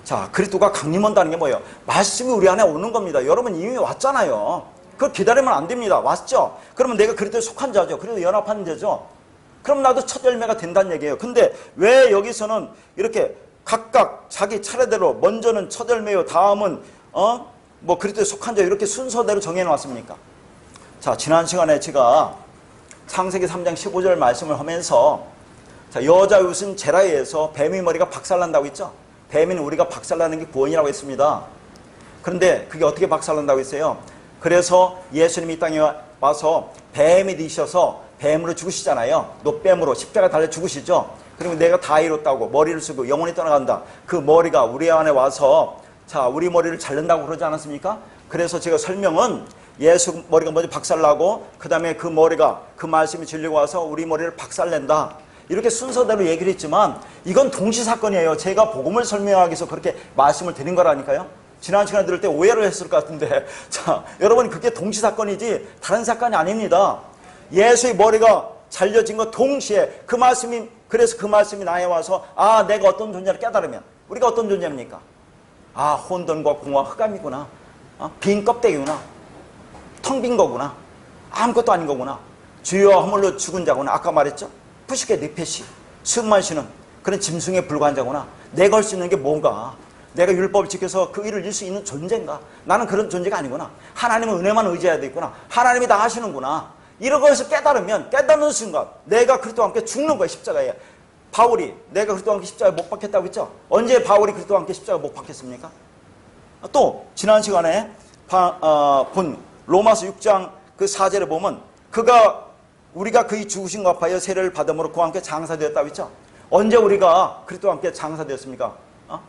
[SPEAKER 1] 자, 그리스도가 강림한다는 게 뭐예요? 말씀이 우리 안에 오는 겁니다. 여러분 이미 왔잖아요. 그걸 기다리면 안 됩니다. 왔죠? 그러면 내가 그리스도에 속한 자죠. 그리스도 연합하는 자죠. 그럼 나도 첫 열매가 된다는 얘기예요. 근데 왜 여기서는 이렇게 각각 자기 차례대로 먼저는 첫 열매요 다음은 뭐 그리스도에 속한 자 이렇게 순서대로 정해놨습니까? 자, 지난 시간에 제가 창세기 3장 15절 말씀을 하면서 자, 여자 옷은 제라에서 뱀의 머리가 박살난다고 했죠? 뱀은 우리가 박살나는 게 구원이라고 했습니다. 그런데 그게 어떻게 박살난다고 했어요? 그래서 예수님이 이 땅에 와서 뱀이 되셔서 뱀으로 죽으시잖아요. 노뱀으로 십자가 달려 죽으시죠. 그리고 내가 다 이뤘다고 머리를 쓰고 영원히 떠나간다. 그 머리가 우리 안에 와서 자, 우리 머리를 자른다고 그러지 않았습니까? 그래서 제가 설명은 예수 머리가 먼저 박살나고 그 다음에 그 머리가 그 말씀이 진리가 와서 우리 머리를 박살낸다. 이렇게 순서대로 얘기를 했지만 이건 동시사건이에요. 제가 복음을 설명하기 위해서 그렇게 말씀을 드린 거라니까요. 지난 시간에 들을 때 오해를 했을 것 같은데 자, 여러분 그게 동시사건이지 다른 사건이 아닙니다. 예수의 머리가 잘려진 것 동시에 그 말씀이 그래서 그 말씀이 나에 와서 아, 내가 어떤 존재를 깨달으면 우리가 어떤 존재입니까? 아, 혼돈과 공허와 흑암이구나. 빈 껍데기구나. 텅 빈 거구나. 아무것도 아닌 거구나. 주여 허물로 죽은 자구나. 아까 말했죠? 푸시케 느페시 숨만 쉬는 그런 짐승에 불과한 자구나. 내가 할 수 있는 게 뭔가? 내가 율법을 지켜서 그 일을 이룰 수 있는 존재인가? 나는 그런 존재가 아니구나. 하나님은 은혜만 의지해야 되겠구나. 하나님이 다 하시는구나. 이런 것을 깨닫는 순간 내가 그리스도와 함께 죽는 거예요. 십자가에. 바울이 내가 그리스도와 함께 십자가에 못 박혔다고 했죠? 언제 바울이 그리스도와 함께 십자가에 못 박혔습니까? 또 지난 시간에 본 로마서 6장 그 4절에 보면 우리가 그의 죽으신 것 합하여 세례를 받음으로 그와 함께 장사되었다고 했죠? 언제 우리가 그리스도와 함께 장사되었습니까?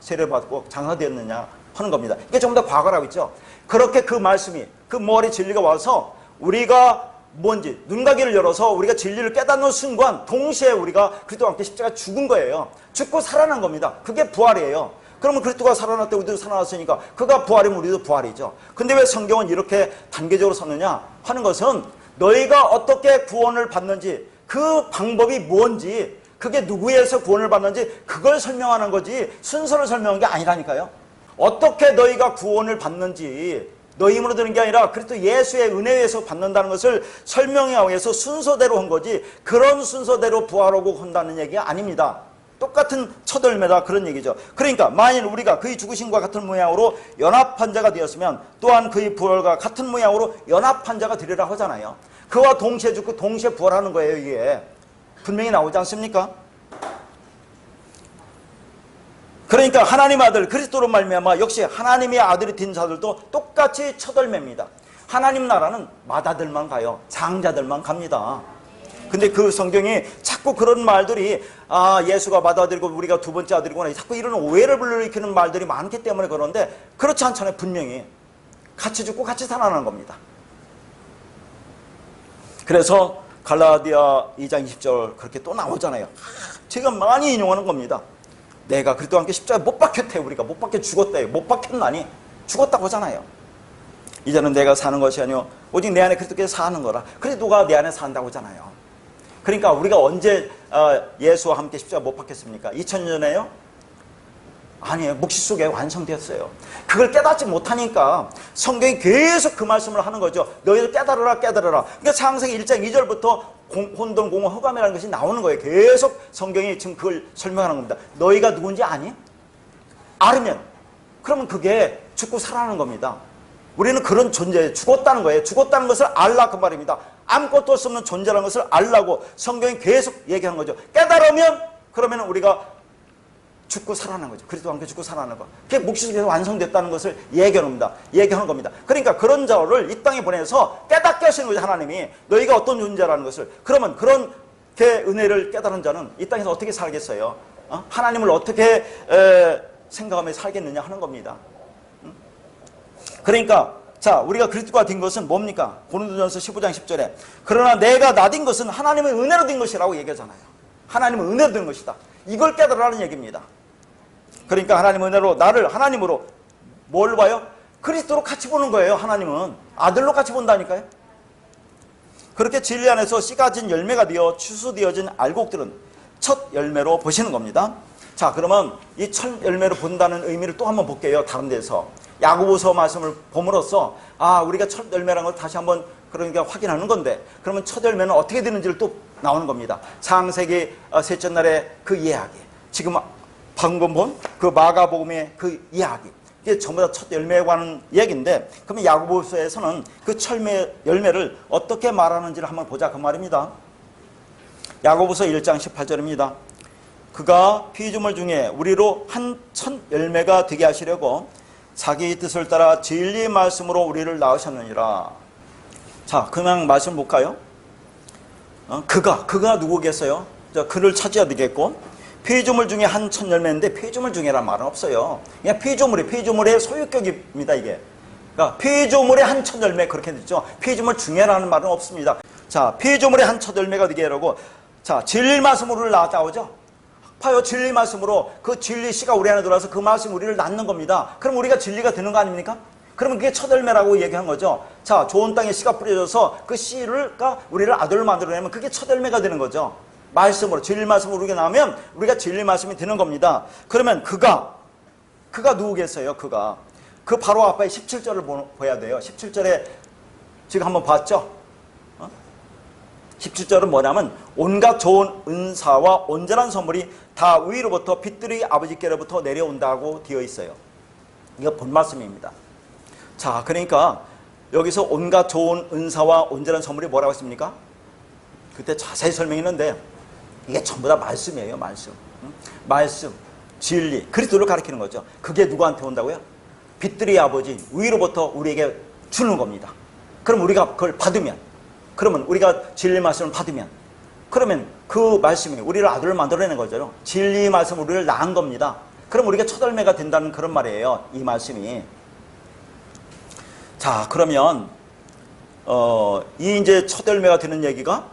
[SPEAKER 1] 세례를 받고 장사되었느냐 하는 겁니다. 이게 좀 더 과거라고 했죠? 그렇게 그 말씀이 그 머리 진리가 와서 우리가 뭔지 눈가기를 열어서 우리가 진리를 깨닫는 순간 동시에 우리가 그리스도와 함께 십자가 죽은 거예요. 죽고 살아난 겁니다. 그게 부활이에요. 그러면 그리스도가 살아났다 우리도 살아났으니까 그가 부활이면 우리도 부활이죠. 근데 왜 성경은 이렇게 단계적으로 썼느냐 하는 것은 너희가 어떻게 구원을 받는지 그 방법이 뭔지 그게 누구에서 구원을 받는지 그걸 설명하는 거지 순서를 설명한 게 아니라니까요. 어떻게 너희가 구원을 받는지 너희 힘으로 되는 게 아니라 그리스도 예수의 은혜에 의해서 받는다는 것을 설명하기 위해서 순서대로 한 거지 그런 순서대로 부활하고 한다는 얘기가 아닙니다. 똑같은 첫 열매다 그런 얘기죠. 그러니까 만일 우리가 그의 죽으심과 같은 모양으로 연합한 자가 되었으면 또한 그의 부활과 같은 모양으로 연합한 자가 되리라 하잖아요. 그와 동시에 죽고 동시에 부활하는 거예요. 이게 분명히 나오지 않습니까? 그러니까 하나님 아들 그리스도로 말미암아 역시 하나님의 아들이 된 자들도 똑같이 첫 열매입니다. 하나님 나라는 맏아들만 가요. 장자들만 갑니다. 근데 그 성경이 자꾸 그런 말들이 예수가 맏아들이고 우리가 두 번째 아들이구나 자꾸 이런 오해를 불러일으키는 말들이 많기 때문에 그런데 그렇지 않잖아요. 분명히 같이 죽고 같이 살아나는 겁니다. 그래서 갈라디아 2장 20절 그렇게 또 나오잖아요. 제가 많이 인용하는 겁니다. 내가 그리스도와 함께 십자가에 못 박혔대. 우리가 못 박혀 죽었대. 못 박혔나니 죽었다고 하잖아요. 이제는 내가 사는 것이 아니요 오직 내 안에 그리스도께서 사는 거라. 그리스도가 내 안에 산다고 하잖아요. 그러니까 우리가 언제 예수와 함께 십자가 못 박혔습니까? 2000년 전에요? 아니에요. 묵시 속에 완성되었어요. 그걸 깨닫지 못하니까 성경이 계속 그 말씀을 하는 거죠. 너희들 깨달으라 깨달으라. 그러니까 창세기 1장 2절부터 혼돈, 공허, 흑암이라는 것이 나오는 거예요. 계속 성경이 지금 그걸 설명하는 겁니다. 너희가 누군지 아니? 알으면 그러면 그게 죽고 살아나는 겁니다. 우리는 그런 존재에 죽었다는 거예요. 죽었다는 것을 알라 그 말입니다. 아무것도 할 수 없는 존재라는 것을 알라고 성경이 계속 얘기하는 거죠. 깨달으면 그러면 우리가 죽고 살아나는 거죠. 그리스도와 함께 죽고 살아나는 거. 그게 묵시 속에서 완성됐다는 것을 얘기하는 겁니다. 그러니까 그런 자를 이 땅에 보내서 깨닫게 하시는 거죠. 하나님이 너희가 어떤 존재라는 것을. 그러면 그렇게 은혜를 깨달은 자는 이 땅에서 어떻게 살겠어요? 하나님을 어떻게 생각하며 살겠느냐 하는 겁니다. 그러니까 자 우리가 그리스도가 된 것은 뭡니까? 고린도전서 15장 10절에 그러나 내가 나된 것은 하나님의 은혜로 된 것이라고 얘기하잖아요. 하나님은 은혜로 된 것이다. 이걸 깨달으라는 얘기입니다. 그러니까 하나님의 은혜로 나를 하나님으로 뭘 봐요? 그리스도로 같이 보는 거예요. 하나님은 아들로 같이 본다니까요. 그렇게 진리 안에서 씨 가진 열매가 되어 추수되어진 알곡들은 첫 열매로 보시는 겁니다. 자 그러면 이 첫 열매로 본다는 의미를 또 한번 볼게요. 다른 데서 야고보서 말씀을 봄으로써 우리가 첫 열매라는 걸 다시 한번 그러니까 확인하는 건데 그러면 첫 열매는 어떻게 되는지를 또 나오는 겁니다. 창세기 셋째 날의 그 이야기 지금 방금 본 그 마가복음의 그 이야기 이게 전부 다 첫 열매에 관한 얘기인데 그러면 야고보서에서는 그 첫 열매를 어떻게 말하는지를 한번 보자 그 말입니다. 야고보서 1장 18절입니다. 그가 피조물 중에 우리로 한 첫 열매가 되게 하시려고 자기 뜻을 따라 진리의 말씀으로 우리를 낳으셨느니라. 자, 그냥 말씀 볼까요? 그가 누구겠어요? 그를 찾아야 되겠고 피조물 중에 한 첫 열매인데 피조물 중에란 말은 없어요. 그냥 피조물의 소유격입니다. 이게. 그러니까 피조물의 한 첫 열매 그렇게 됐죠. 피조물 중에라는 말은 없습니다. 자, 피조물의 한 첫 열매가 되게 하려고 자, 진리 말씀으로 우리를 낳았다고죠? 봐요. 진리 말씀으로 그 진리 씨가 우리 안에 들어와서 그 말씀이 우리를 낳는 겁니다. 그럼 우리가 진리가 되는 거 아닙니까? 그러면 그게 첫 열매라고 얘기한 거죠. 자, 좋은 땅에 씨가 뿌려져서 그 씨가 우리를 아들로 만들어내면 그게 첫 열매가 되는 거죠. 말씀으로, 진리 말씀으로 우리가 나오면 우리가 진리 말씀이 되는 겁니다. 그러면 그가 누구겠어요? 그 바로 앞에 17절을 봐야 돼요. 17절에 지금 한번 봤죠? 17절은 뭐냐면 온갖 좋은 은사와 온전한 선물이 다 위로부터 빛들이 아버지께로부터 내려온다고 되어 있어요. 이거 본 말씀입니다. 자, 그러니까 여기서 온갖 좋은 은사와 온전한 선물이 뭐라고 했습니까? 그때 자세히 설명했는데 이게 전부 다 말씀이에요. 말씀, 진리, 그리스도를 가리키는 거죠. 그게 누구한테 온다고요? 빛들이 아버지 위로부터 우리에게 주는 겁니다. 그럼 우리가 그걸 받으면 그러면 우리가 진리 말씀을 받으면 그러면 그 말씀이 우리를 아들을 만들어내는 거죠. 진리 말씀 우리를 낳은 겁니다. 그럼 우리가 첫 열매가 된다는 그런 말이에요. 이 말씀이. 자, 그러면 이 이제 첫 열매가 되는 얘기가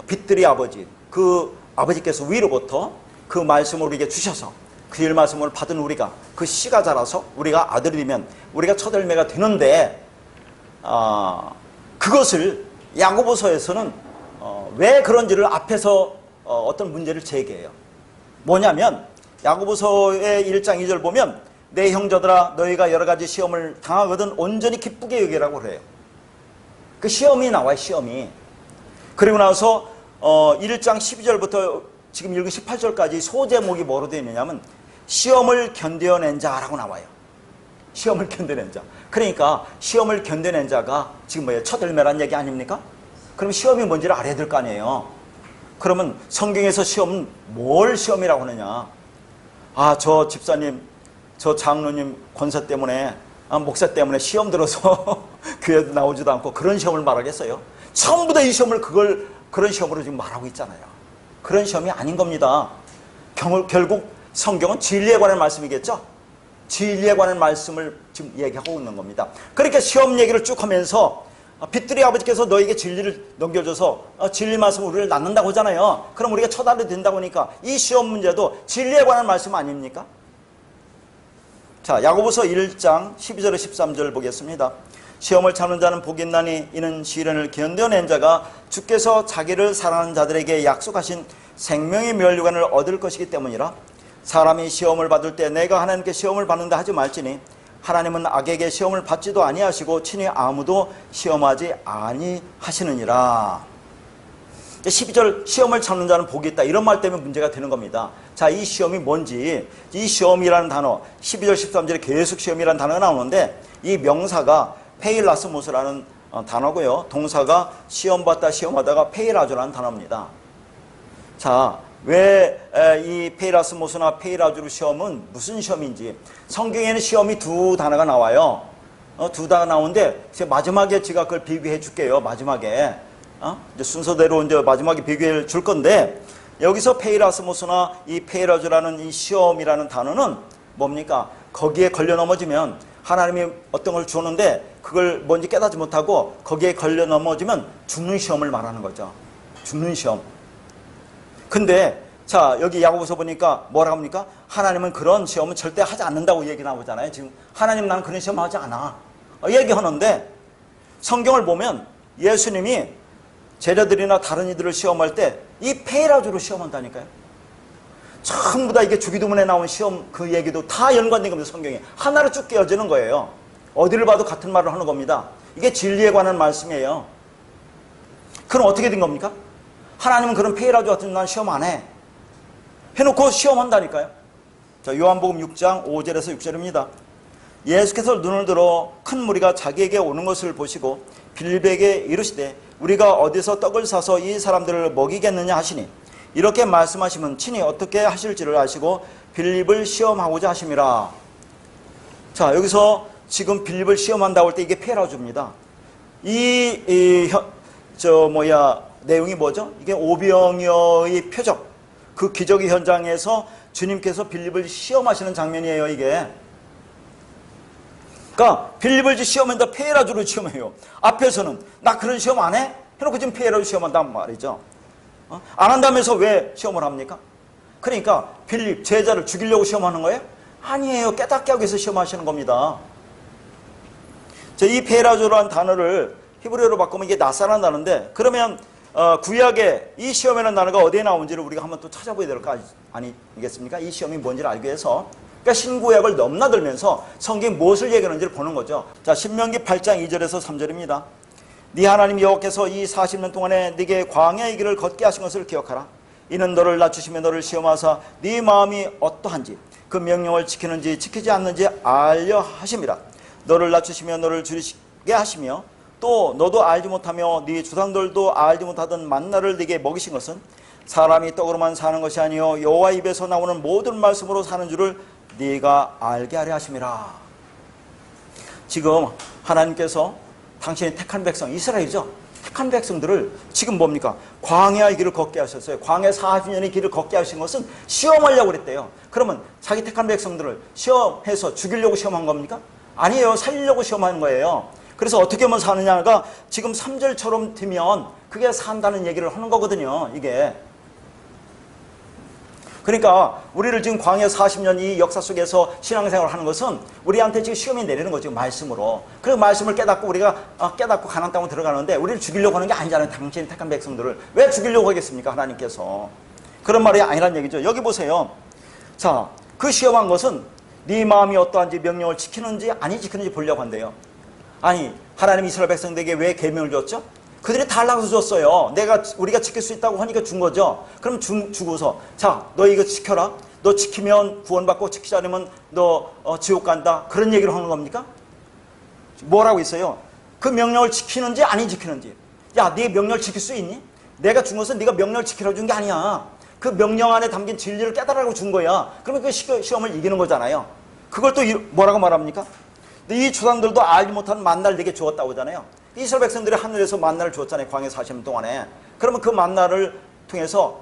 [SPEAKER 1] 빛들이 아버지 그 아버지께서 위로부터 그 말씀을 우리에게 주셔서 그 일 말씀을 받은 우리가 그 씨가 자라서 우리가 아들이 되면 우리가 첫 열매가 되는데 그것을 야고보서에서는 왜 그런지를 앞에서 어떤 문제를 제기해요. 뭐냐면 야고보서의 1장 2절 보면 내 형제들아 너희가 여러 가지 시험을 당하거든 온전히 기쁘게 여기라고 그래요. 그 시험이 나와요. 시험이. 그리고 나서 1장 12절부터 지금 읽은 18절까지 소제목이 뭐로 되어 있느냐면 시험을 견뎌낸 자라고 나와요. 시험을 견뎌낸 자. 그러니까 시험을 견뎌낸 자가 지금 뭐예요? 첫 열매란 얘기 아닙니까? 그럼 시험이 뭔지를 알아야 될 거 아니에요. 그러면 성경에서 시험은 뭘 시험이라고 하느냐? 저 집사님, 저 장로님 권사 때문에, 목사 때문에 시험 들어서 교회 나오지도 않고 그런 시험을 말하겠어요? 전부 다 이 시험을 그런 시험으로 지금 말하고 있잖아요. 그런 시험이 아닌 겁니다. 결국 성경은 진리에 관한 말씀이겠죠? 진리에 관한 말씀을 지금 얘기하고 있는 겁니다. 그러니까 시험 얘기를 쭉 하면서 빛들이 아버지께서 너에게 진리를 넘겨줘서 진리 말씀으로 우리를 낳는다고 하잖아요. 그럼 우리가 첫 아들이 된다고 하니까 이 시험 문제도 진리에 관한 말씀 아닙니까? 자, 야고보서 1장 12절에 13절 보겠습니다. 시험을 참는 자는 복이 있나니 이는 시련을 견뎌낸 자가 주께서 자기를 사랑하는 자들에게 약속하신 생명의 면류관을 얻을 것이기 때문이라. 사람이 시험을 받을 때 내가 하나님께 시험을 받는다 하지 말지니 하나님은 악에게 시험을 받지도 아니하시고 친히 아무도 시험하지 아니하시느니라. 12절 시험을 참는 자는 복이 있다. 이런 말 때문에 문제가 되는 겁니다. 자, 이 시험이 뭔지, 이 시험이라는 단어 12절 13절에 계속 시험이라는 단어가 나오는데 이 명사가 페일라스모스라는 단어고요. 동사가 시험받다 시험하다가 페이라조라는 단어입니다. 자, 왜 이 페이라스모스나 페이라조르 시험은 무슨 시험인지 성경에는 시험이 두 단어가 나와요. 두 단어가 나오는데 마지막에 제가 그걸 비교해 줄게요. 마지막에 이제 순서대로 이제 마지막에 비교해 줄 건데 여기서 페이라스모스나 이 페이라조라는 이 시험이라는 단어는 뭡니까? 거기에 걸려 넘어지면 하나님이 어떤 걸 주었는데 그걸 뭔지 깨닫지 못하고 거기에 걸려 넘어지면 죽는 시험을 말하는 거죠. 죽는 시험. 근데 자, 여기 야고보서 보니까 뭐라고 합니까? 하나님은 그런 시험은 절대 하지 않는다고 얘기 나오잖아요. 지금 하나님 나는 그런 시험 하지 않아 얘기하는데 성경을 보면 예수님이 제자들이나 다른 이들을 시험할 때 이 페이라조로 시험한다니까요. 전부 다 이게 주기도문에 나온 시험 그 얘기도 다 연관된 겁니다. 성경에 하나로 쭉 깨어지는 거예요. 어디를 봐도 같은 말을 하는 겁니다. 이게 진리에 관한 말씀이에요. 그럼 어떻게 된 겁니까? 하나님은 그런 페이라조 같은 난 시험 안 해. 해놓고 시험한다니까요. 자, 요한복음 6장 5절에서 6절입니다. 예수께서 눈을 들어 큰 무리가 자기에게 오는 것을 보시고 빌립에게 이르시되 우리가 어디서 떡을 사서 이 사람들을 먹이겠느냐 하시니 이렇게 말씀하시면 친히 어떻게 하실지를 아시고 빌립을 시험하고자 하심이라. 자, 여기서 지금 빌립을 시험한다고 할 때 이게 페이라조입니다. 내용이 뭐죠? 이게 오병이어의 표적, 그 기적의 현장에서 주님께서 빌립을 시험하시는 장면이에요, 이게. 그러니까 빌립을 시험한다, 페이라조로 시험해요. 앞에서는 나 그런 시험 안 해? 해놓고 지금 페이라조 시험한단 말이죠. 안 한다면서 왜 시험을 합니까? 그러니까 빌립 제자를 죽이려고 시험하는 거예요? 아니에요. 깨닫게 하기 위해서 시험하시는 겁니다. 이 페이라조라는 단어를 히브리어로 바꾸면 이게 낫사라는 단어인데 그러면 구약에 이 시험이라는 단어가 어디에 나온지를 우리가 한번 또 찾아봐야 될 거 아니겠습니까? 이 시험이 뭔지를 알기 위해서. 그러니까 신구약을 넘나들면서 성경이 무엇을 얘기하는지를 보는 거죠. 자, 신명기 8장 2절에서 3절입니다. 네 하나님 여호와께서 이 40년 동안에 네게 광야의 길을 걷게 하신 것을 기억하라. 이는 너를 낮추시며 너를 시험하사 네 마음이 어떠한지 그 명령을 지키는지 지키지 않는지 알려 하심이라. 너를 낮추시며 너를 줄이게 하시며 또 너도 알지 못하며 네 조상들도 알지 못하던 만나를 네게 먹이신 것은 사람이 떡으로만 사는 것이 아니요 여호와 입에서 나오는 모든 말씀으로 사는 줄을 네가 알게 하려 하심이라. 지금 하나님께서 당신이 택한 백성 이스라엘이죠. 택한 백성들을 지금 뭡니까? 광야의 길을 걷게 하셨어요. 광야 40년의 길을 걷게 하신 것은 시험하려고 그랬대요. 그러면 자기 택한 백성들을 시험해서 죽이려고 시험한 겁니까? 아니에요. 살리려고 시험하는 거예요. 그래서 어떻게 하면 사느냐가 지금 3절처럼 되면 그게 산다는 얘기를 하는 거거든요. 이게. 그러니까 우리를 지금 광야 40년 이 역사 속에서 신앙생활을 하는 것은 우리한테 지금 시험이 내리는 거죠. 말씀으로. 그 말씀을 깨닫고 우리가 깨닫고 가나안 땅으로 들어가는데 우리를 죽이려고 하는 게 아니잖아요. 당신이 택한 백성들을. 왜 죽이려고 하겠습니까? 하나님께서. 그런 말이 아니란 얘기죠. 여기 보세요. 자, 그 시험한 것은 네 마음이 어떠한지 명령을 지키는지 아니 지키는지 보려고 한대요. 아니, 하나님 이스라엘 백성들에게 왜 계명을 줬죠? 그들이 달라고 줬어요. 우리가 지킬 수 있다고 하니까 준 거죠. 그럼 주고서, 자, 너 이거 지켜라. 너 지키면 구원받고 지키지 않으면 너 지옥 간다. 그런 얘기를 하는 겁니까? 뭐라고 있어요? 그 명령을 지키는지 아니 지키는지. 야, 네 명령을 지킬 수 있니? 내가 준 것은 네가 명령을 지키라고 준 게 아니야. 그 명령 안에 담긴 진리를 깨달으라고 준 거야. 그러면 그 시험을 이기는 거잖아요. 그걸 또 뭐라고 말합니까? 이 조상들도 알지 못하는 만나를 내게 주었다고 하잖아요. 이스라엘 백성들이 하늘에서 만나를 주었잖아요. 광야 40년 동안에. 그러면 그 만나를 통해서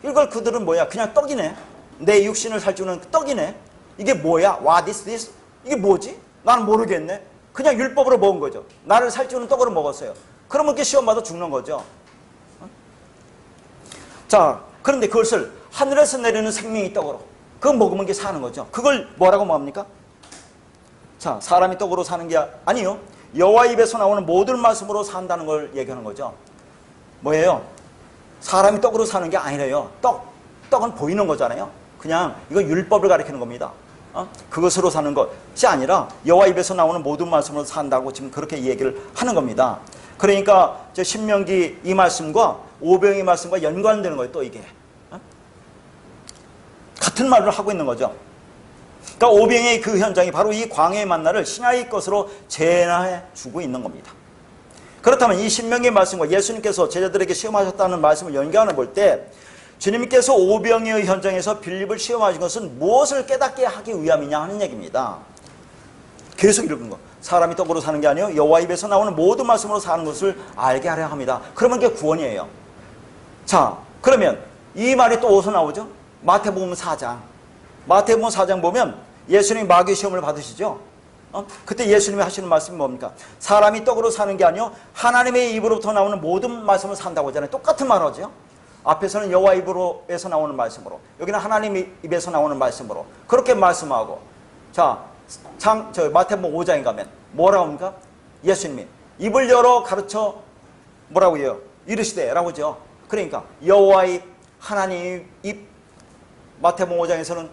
[SPEAKER 1] 이걸 그들은 뭐야? 그냥 떡이네. 내 육신을 살주는 떡이네. 이게 뭐야? What is this? 이게 뭐지? 나는 모르겠네. 그냥 율법으로 먹은 거죠. 나를 살주는 떡으로 먹었어요. 그러면 그 시험 받아 죽는 거죠. 자, 그런데 그것을 하늘에서 내리는 생명의 떡으로 그거 먹으면 이게 사는 거죠. 그걸 뭐라고 말합니까? 자, 사람이 떡으로 사는 게 아니요. 여호와 입에서 나오는 모든 말씀으로 산다는 걸 얘기하는 거죠. 뭐예요? 사람이 떡으로 사는 게 아니래요. 떡은 보이는 거잖아요. 그냥 이거 율법을 가리키는 겁니다. 그것으로 사는 것이 아니라 여호와 입에서 나오는 모든 말씀으로 산다고 지금 그렇게 얘기를 하는 겁니다. 그러니까 신명기 이 말씀과 오병의 말씀과 연관되는 거예요. 또 이게 같은 말을 하고 있는 거죠. 그러니까 오병의 그 현장이 바로 이 광야의 만나를 신하의 것으로 재현해 주고 있는 겁니다. 그렇다면 이 신명기의 말씀과 예수님께서 제자들에게 시험하셨다는 말씀을 연결해 볼 때 주님께서 오병이의 현장에서 빌립을 시험하신 것은 무엇을 깨닫게 하기 위함이냐 하는 얘기입니다. 계속 읽은 거. 사람이 떡으로 사는 게 아니요 여호와 입에서 나오는 모든 말씀으로 사는 것을 알게 하려 합니다. 그러면 그게 구원이에요. 자, 그러면 이 말이 또 어디서 나오죠? 마태복음 4장. 마태복음 4장 보면 예수님이 마귀의 시험을 받으시죠? 그때 예수님이 하시는 말씀이 뭡니까? 사람이 떡으로 사는 게 아니요 하나님의 입으로부터 나오는 모든 말씀을 산다고 하잖아요. 똑같은 말 하죠? 앞에서는 여호와 입으로에서 나오는 말씀으로, 여기는 하나님 입에서 나오는 말씀으로 그렇게 말씀하고, 자, 마태복음 5장에 가면 뭐라고 합니까? 예수님이 입을 열어 가르쳐 뭐라고 해요? 이르시되 라고 하죠. 그러니까 여호와의 하나님 입, 마태복음 5장에서는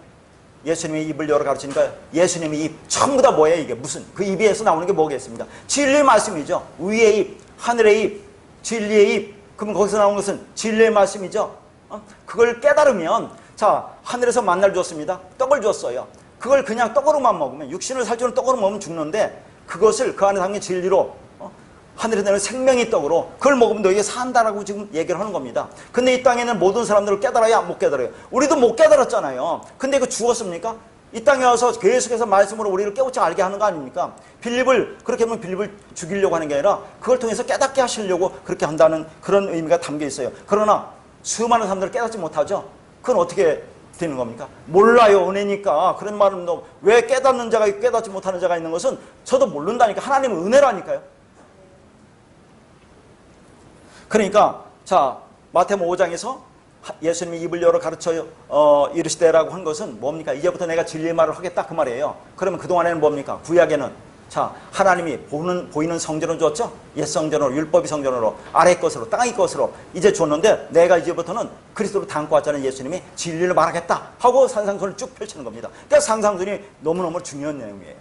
[SPEAKER 1] 예수님의 입을 열어 가르치니까 예수님의 입 전부 다 뭐예요? 이게 무슨 그 입에서 나오는 게 뭐겠습니까? 진리의 말씀이죠. 위의 입, 하늘의 입, 진리의 입. 그럼 거기서 나오는 것은 진리의 말씀이죠. 그걸 깨달으면, 자, 하늘에서 만나를 줬습니다. 떡을 줬어요. 그걸 그냥 떡으로만 먹으면, 육신을 살주는 떡으로 먹으면 죽는데, 그것을 그 안에 담긴 진리로 하늘에 내는 생명의 떡으로 그걸 먹으면 너희가 산다라고 지금 얘기를 하는 겁니다. 근데 이 땅에는 모든 사람들을 깨달아야 못 깨달아요. 우리도 못 깨달았잖아요. 근데 이거 죽었습니까? 이 땅에 와서 계속해서 말씀으로 우리를 깨우쳐 알게 하는 거 아닙니까? 빌립을, 그렇게 하면 빌립을 죽이려고 하는 게 아니라 그걸 통해서 깨닫게 하시려고 그렇게 한다는 그런 의미가 담겨 있어요. 그러나 수많은 사람들을 깨닫지 못하죠. 그건 어떻게 되는 겁니까? 몰라요, 은혜니까. 그런 말은 왜 깨닫는 자가 있고 깨닫지 못하는 자가 있는 것은 저도 모른다니까. 하나님은 은혜라니까요. 그러니까 자, 마태복음 5장에서 예수님이 입을 열어 가르쳐 이르시되라고 한 것은 뭡니까? 이제부터 내가 진리의 말을 하겠다 그 말이에요. 그러면 그동안에는 뭡니까? 구약에는 자, 하나님이 보이는 성전을 줬죠. 옛 성전으로, 율법의 성전으로, 아래 것으로, 땅의 것으로 이제 줬는데 내가 이제부터는 그리스도로 담고 왔잖아요. 예수님이 진리를 말하겠다 하고 산상순을 쭉 펼치는 겁니다. 그러니까 산상순이 너무너무 중요한 내용이에요.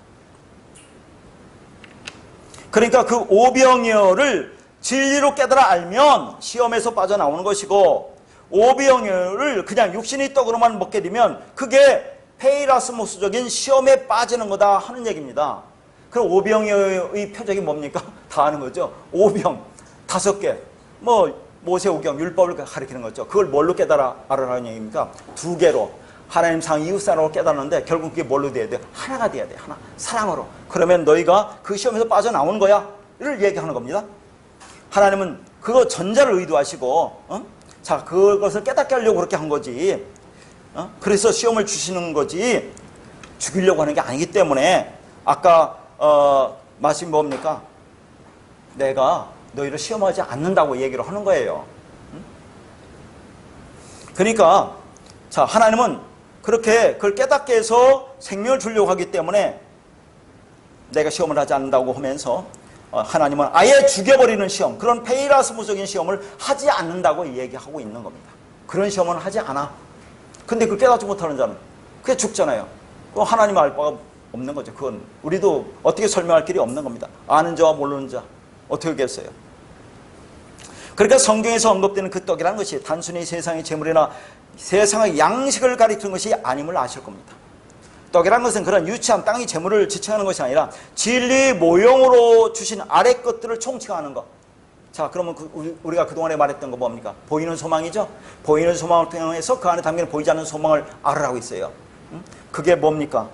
[SPEAKER 1] 그러니까 그 오병이어를 진리로 깨달아 알면 시험에서 빠져나오는 것이고, 오병이어를 그냥 육신의 떡으로만 먹게 되면 그게 페이라스모스적인 시험에 빠지는 거다 하는 얘기입니다. 그럼 오병이어의 표적이 뭡니까? 다 아는 거죠. 오병 5개, 모세오경 율법을 가리키는 거죠. 그걸 뭘로 깨달아 알아라는 얘기입니까? 2개로 하나님 상 이웃 사랑으로 깨달았는데 결국 그게 뭘로 돼야 돼? 하나가 돼야 돼. 하나, 사랑으로. 그러면 너희가 그 시험에서 빠져나오는 거야 를 얘기하는 겁니다. 하나님은 그거 전자를 의도하시고, 자, 그것을 깨닫게 하려고 그렇게 한 거지. 그래서 시험을 주시는 거지 죽이려고 하는 게 아니기 때문에 아까 말씀이 뭡니까? 내가 너희를 시험하지 않는다고 얘기를 하는 거예요. 그러니까 자, 하나님은 그렇게 그걸 깨닫게 해서 생명을 주려고 하기 때문에 내가 시험을 하지 않는다고 하면서 하나님은 아예 죽여버리는 시험, 그런 페이라스무적인 시험을 하지 않는다고 얘기하고 있는 겁니다. 그런 시험은 하지 않아. 근데 그걸 깨닫지 못하는 자는 그게 죽잖아요. 하나님 알 바가 없는 거죠. 그건 우리도 어떻게 설명할 길이 없는 겁니다. 아는 자와 모르는 자 어떻게 하겠어요. 그러니까 성경에서 언급되는 그 떡이라는 것이 단순히 세상의 재물이나 세상의 양식을 가리키는 것이 아님을 아실 겁니다. 떡이라는 것은 그런 유치한 땅의 재물을 지칭하는 것이 아니라 진리의 모형으로 주신 아래 것들을 총칭하는 것. 자, 그러면 우리가 그동안에 말했던 거 뭡니까? 보이는 소망이죠? 보이는 소망을 통해서 그 안에 담긴 보이지 않는 소망을 알으라고 있어요. 그게 뭡니까?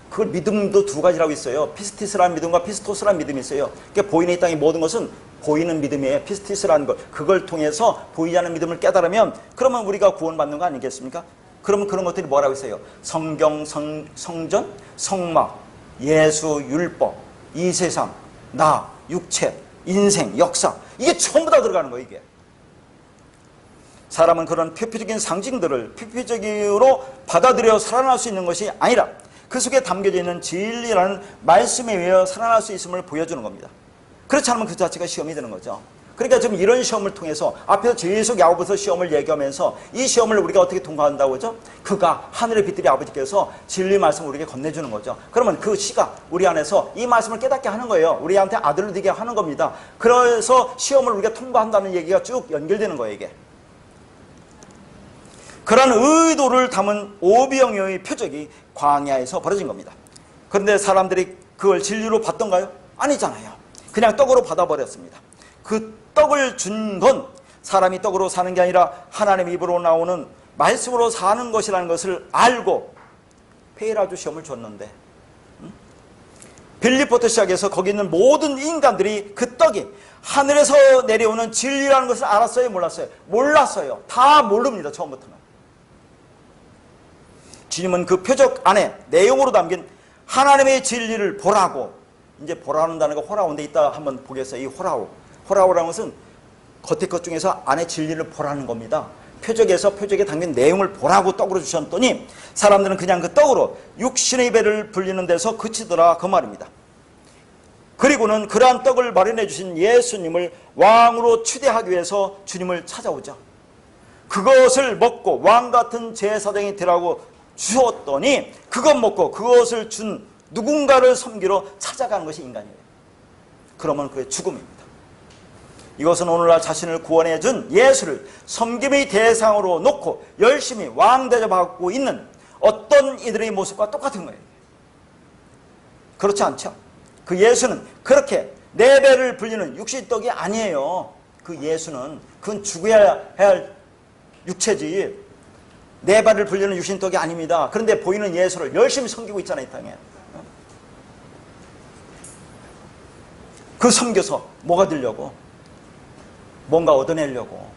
[SPEAKER 1] 그걸 믿음도 두 가지라고 있어요. 피스티스라는 믿음과 피스토스라는 믿음이 있어요. 그러니까 보이는 이 땅의 모든 것은 보이는 믿음이에요. 피스티스라는 것. 그걸 통해서 보이지 않는 믿음을 깨달으면 그러면 우리가 구원받는 거 아니겠습니까? 그러면 그런 것들이 뭐라고 있어요? 성경, 성전, 성막, 예수, 율법, 이 세상, 나, 육체, 인생, 역사. 이게 전부 다 들어가는 거예요, 이게. 사람은 그런 표피적인 상징들을 표피적으로 받아들여 살아날 수 있는 것이 아니라 그 속에 담겨져 있는 진리라는 말씀에 의해 살아날 수 있음을 보여주는 겁니다. 그렇지 않으면 그 자체가 시험이 되는 거죠. 그러니까 지금 이런 시험을 통해서 앞에서 계속 야고보서 시험을 얘기하면서 이 시험을 우리가 어떻게 통과한다고 하죠? 그가 하늘의 빛들이 아버지께서 진리 말씀을 우리에게 건네주는 거죠. 그러면 그 시가 우리 안에서 이 말씀을 깨닫게 하는 거예요. 우리한테 아들로 되게 하는 겁니다. 그래서 시험을 우리가 통과한다는 얘기가 쭉 연결되는 거예요, 이게. 그런 의도를 담은 오병이어의 표적이 광야에서 벌어진 겁니다. 그런데 사람들이 그걸 진리로 받던가요? 아니잖아요. 그냥 떡으로 받아버렸습니다. 그 떡을 준 건 사람이 떡으로 사는 게 아니라 하나님 입으로 나오는 말씀으로 사는 것이라는 것을 알고 페이라주 시험을 줬는데 빌립보부터 시작해서 거기 있는 모든 인간들이 그 떡이 하늘에서 내려오는 진리라는 것을 알았어요? 몰랐어요? 몰랐어요. 다 모릅니다. 처음부터는. 주님은 그 표적 안에 내용으로 담긴 하나님의 진리를 보라고, 이제 보라는 단어가 호라오인데 이따 한번 보겠어요. 이 호라오라는 것은 겉의 것 중에서 안에 진리를 보라는 겁니다. 표적에서 표적에 담긴 내용을 보라고 떡으로 주셨더니 사람들은 그냥 그 떡으로 육신의 배를 불리는 데서 그치더라, 그 말입니다. 그리고는 그러한 떡을 마련해 주신 예수님을 왕으로 추대하기 위해서 주님을 찾아오죠. 그것을 먹고 왕같은 제사장이 되라고 주었더니 그것 먹고 그것을 준 누군가를 섬기러 찾아가는 것이 인간이에요. 그러면 그게 죽음입니다. 이것은 오늘날 자신을 구원해 준 예수를 섬김의 대상으로 놓고 열심히 왕 대접하고 있는 어떤 이들의 모습과 똑같은 거예요. 그렇지 않죠? 그 예수는 그렇게 내 배를 불리는 육신떡이 아니에요. 그 예수는 그건 죽어야 할 육체지 내 발을 불리는 육신떡이 아닙니다. 그런데 보이는 예수를 열심히 섬기고 있잖아요, 이 땅에. 그 섬겨서 뭐가 되려고? 뭔가 얻어내려고.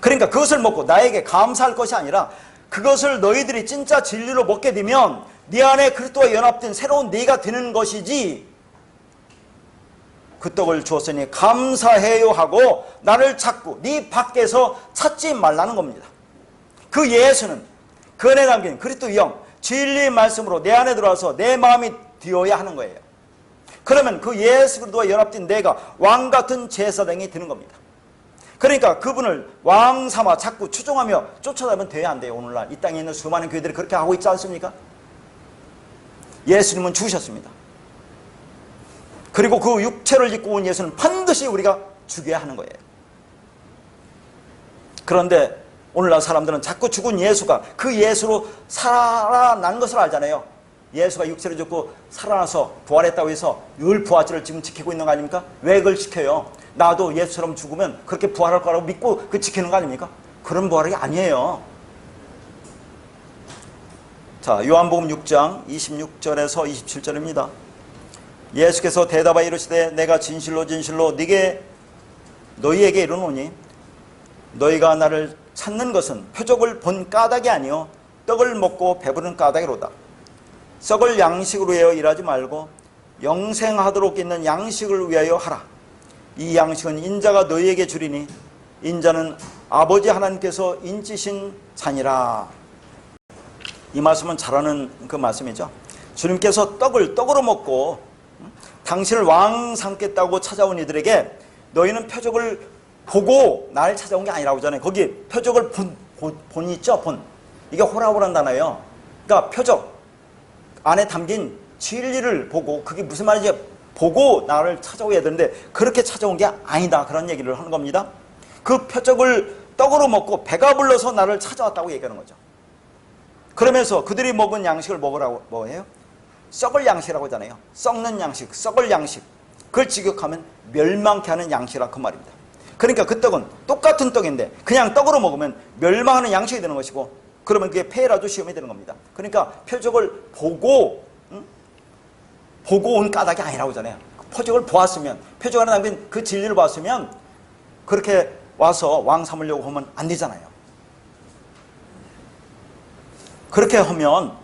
[SPEAKER 1] 그러니까 그것을 먹고 나에게 감사할 것이 아니라 그것을 너희들이 진짜 진리로 먹게 되면 네 안에 그리스도와 연합된 새로운 네가 되는 것이지, 그 떡을 주었으니 감사해요 하고 나를 찾고 네 밖에서 찾지 말라는 겁니다. 그 예수는 그 안에 담긴 그리스도의 영, 진리의 말씀으로 내 안에 들어와서 내 마음이 되어야 하는 거예요. 그러면 그 예수 그리스도와 연합된 내가 왕같은 제사장이 되는 겁니다. 그러니까 그분을 왕 삼아 자꾸 추종하며 쫓아다니면 돼야 안 돼요. 오늘날 이 땅에 있는 수많은 교회들이 그렇게 하고 있지 않습니까? 예수님은 죽으셨습니다. 그리고 그 육체를 입고 온 예수는 반드시 우리가 죽여야 하는 거예요. 그런데 오늘날 사람들은 자꾸 죽은 예수가 그 예수로 살아난 것을 알잖아요. 예수가 육체를 죽고 살아나서 부활했다고 해서 율부활절을 지금 지키고 있는 거 아닙니까? 왜 그걸 지켜요? 나도 예수처럼 죽으면 그렇게 부활할 거라고 믿고 그 지키는 거 아닙니까? 그런 부활이 아니에요. 자, 요한복음 6장 26절에서 27절입니다. 예수께서 대답하여 이르시되 내가 진실로 진실로 너희에게 이르노니 너희가 나를 찾는 것은 표적을 본 까닭이 아니요 떡을 먹고 배부른 까닭이로다. 썩을 양식으로 위하여 일하지 말고 영생하도록 있는 양식을 위하여 하라. 이 양식은 인자가 너희에게 주리니 인자는 아버지 하나님께서 인치신 잔이라. 이 말씀은 잘 아는 그 말씀이죠. 주님께서 떡으로 먹고 당신을 왕 삼겠다고 찾아온 이들에게 너희는 표적을 보고 날 찾아온 게 아니라고 하잖아요. 거기 표적을 본 있죠? 본. 이게 호라호란 단어예요. 그러니까 표적 안에 담긴 진리를 보고, 그게 무슨 말인지 보고 나를 찾아오야 되는데 그렇게 찾아온 게 아니다, 그런 얘기를 하는 겁니다. 그 표적을 떡으로 먹고 배가 불러서 나를 찾아왔다고 얘기하는 거죠. 그러면서 그들이 먹은 양식을 먹으라고 뭐예요? 썩을 양식이라고 하잖아요. 썩는 양식, 썩을 양식. 그걸 직역하면 멸망케 하는 양식이라 그 말입니다. 그러니까 그 떡은 똑같은 떡인데 그냥 떡으로 먹으면 멸망하는 양식이 되는 것이고, 그러면 그게 페라조 시험이 되는 겁니다. 그러니까 표적을 보고 온 까닭이 아니라고 하잖아요. 표적을 보았으면, 표적 안에 담긴 그 진리를 봤으면 그렇게 와서 왕 삼으려고 하면 안 되잖아요. 그렇게 하면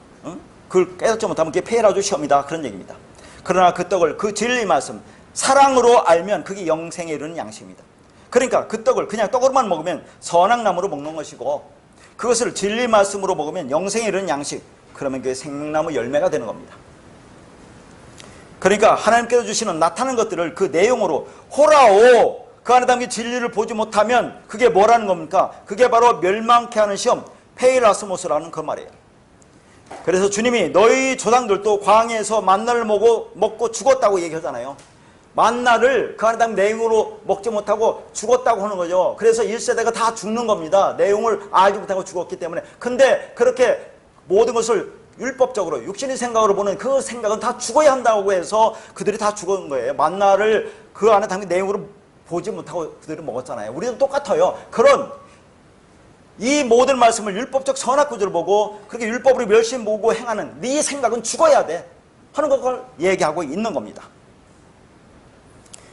[SPEAKER 1] 그걸 깨닫지 못하면 그게 페라조 시험이다, 그런 얘기입니다. 그러나 그 떡을, 그 진리 말씀 사랑으로 알면 그게 영생에 이르는 양식입니다. 그러니까 그 떡을 그냥 떡으로만 먹으면 선악나무로 먹는 것이고, 그것을 진리 말씀으로 먹으면 영생에 이르는 양식, 그러면 그게 생명나무 열매가 되는 겁니다. 그러니까 하나님께서 주시는 나타나는 것들을 그 내용으로 호라오, 그 안에 담긴 진리를 보지 못하면 그게 뭐라는 겁니까? 그게 바로 멸망케 하는 시험, 페이라스모스라는 그 말이에요. 그래서 주님이 너희 조상들도 광야에서 만나를 먹고 죽었다고 얘기하잖아요. 만나를 그 안에 담긴 내용으로 먹지 못하고 죽었다고 하는 거죠. 그래서 1세대가 다 죽는 겁니다. 내용을 알지 못하고 죽었기 때문에. 근데 그렇게 모든 것을 율법적으로 육신의 생각으로 보는 그 생각은 다 죽어야 한다고 해서 그들이 다 죽은 거예요. 만나를 그 안에 담긴 내용으로 보지 못하고 그들이 먹었잖아요. 우리도 똑같아요. 그런 이 모든 말씀을 율법적 선악 구조를 보고 그렇게 율법으로 열심히 보고 행하는 네 생각은 죽어야 돼 하는 걸 얘기하고 있는 겁니다.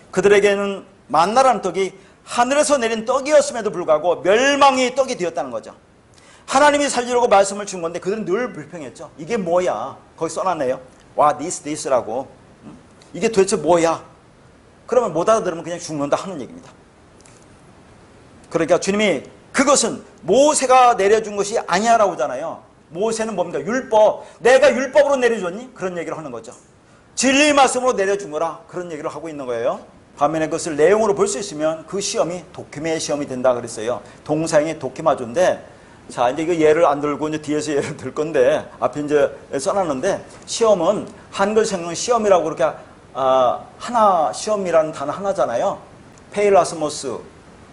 [SPEAKER 1] 그들에게는 만나라는 떡이 하늘에서 내린 떡이었음에도 불구하고 멸망의 떡이 되었다는 거죠. 하나님이 살리려고 말씀을 준 건데 그들은 늘 불평했죠. 이게 뭐야? 거기 써놨네요. 와, this라고. 이게 도대체 뭐야? 그러면 못 알아들으면 그냥 죽는다 하는 얘기입니다. 그러니까 주님이 그것은 모세가 내려준 것이 아니야라고 하잖아요. 모세는 뭡니까? 율법. 내가 율법으로 내려줬니? 그런 얘기를 하는 거죠. 진리 말씀으로 내려준 거라, 그런 얘기를 하고 있는 거예요. 반면에 그것을 내용으로 볼 수 있으면 그 시험이 도키메 시험이 된다 그랬어요. 동사형이 도키마조인데, 자, 이제 이거 예를 안 들고 이제 뒤에서 예를 들 건데, 앞에 이제 써놨는데, 시험은 한글 성경 시험이라고 그렇게 하나, 시험이라는 단어 하나잖아요. 페이라스모스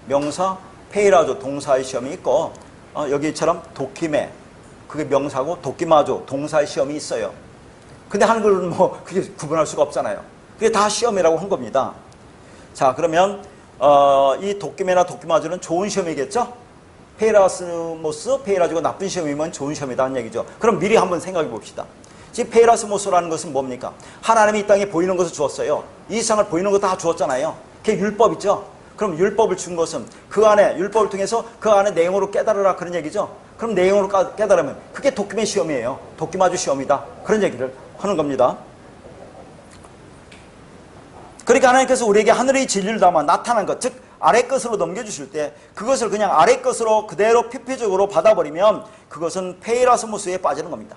[SPEAKER 1] 명사, 페이라조 동사의 시험이 있고, 여기처럼 도키메, 그게 명사고, 도키마조 동사의 시험이 있어요. 근데 한글은 뭐 그게 구분할 수가 없잖아요. 그게 다 시험이라고 한 겁니다. 자, 그러면 이 도끼메나 도끼마주는 좋은 시험이겠죠? 페이라스모스, 페이라주가 나쁜 시험이면 좋은 시험이다 하는 얘기죠. 그럼 미리 한번 생각해 봅시다. 지금 페이라스모스라는 것은 뭡니까? 하나님이 이 땅에 보이는 것을 주었어요. 이 세상을 보이는 거 다 주었잖아요. 그게 율법이죠. 그럼 율법을 준 것은 그 안에, 율법을 통해서 그 안에 내용으로 깨달으라, 그런 얘기죠. 그럼 내용으로 깨달으면 그게 도끼메 시험이에요. 도끼마주 시험이다, 그런 얘기를 하는 겁니다. 그러니까 하나님께서 우리에게 하늘의 진리를 담아 나타난 것, 즉 아래 것으로 넘겨주실 때 그것을 그냥 아래 것으로 그대로 피폐적으로 받아버리면 그것은 페이라스모스에 빠지는 겁니다.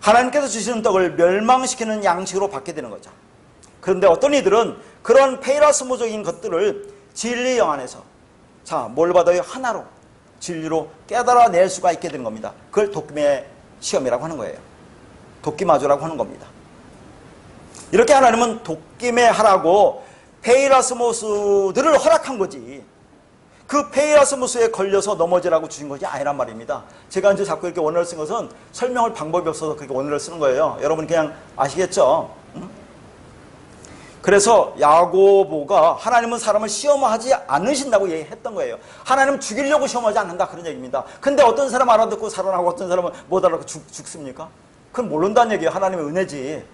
[SPEAKER 1] 하나님께서 주시는 떡을 멸망시키는 양식으로 받게 되는 거죠. 그런데 어떤 이들은 그런 페이라스모적인 것들을 진리 영 안에서, 자, 뭘 받아요? 하나로, 진리로 깨달아낼 수가 있게 되는 겁니다. 그걸 도끼메 시험이라고 하는 거예요. 도끼마조라고 하는 겁니다. 이렇게 하나님은 도끼메 하라고 페이라스모스들을 허락한 거지, 그 페이라스모스에 걸려서 넘어지라고 주신 것이 아니란 말입니다. 제가 이제 자꾸 이렇게 원어를 쓴 것은 설명할 방법이 없어서 그렇게 원어를 쓰는 거예요. 여러분 그냥 아시겠죠? 그래서 야고보가 하나님은 사람을 시험하지 않으신다고 얘기했던 거예요. 하나님은 죽이려고 시험하지 않는다, 그런 얘기입니다. 근데 어떤 사람 알아듣고 살아나고 어떤 사람은 못 알아듣고 죽습니까? 그건 모른다는 얘기예요. 하나님의 은혜지.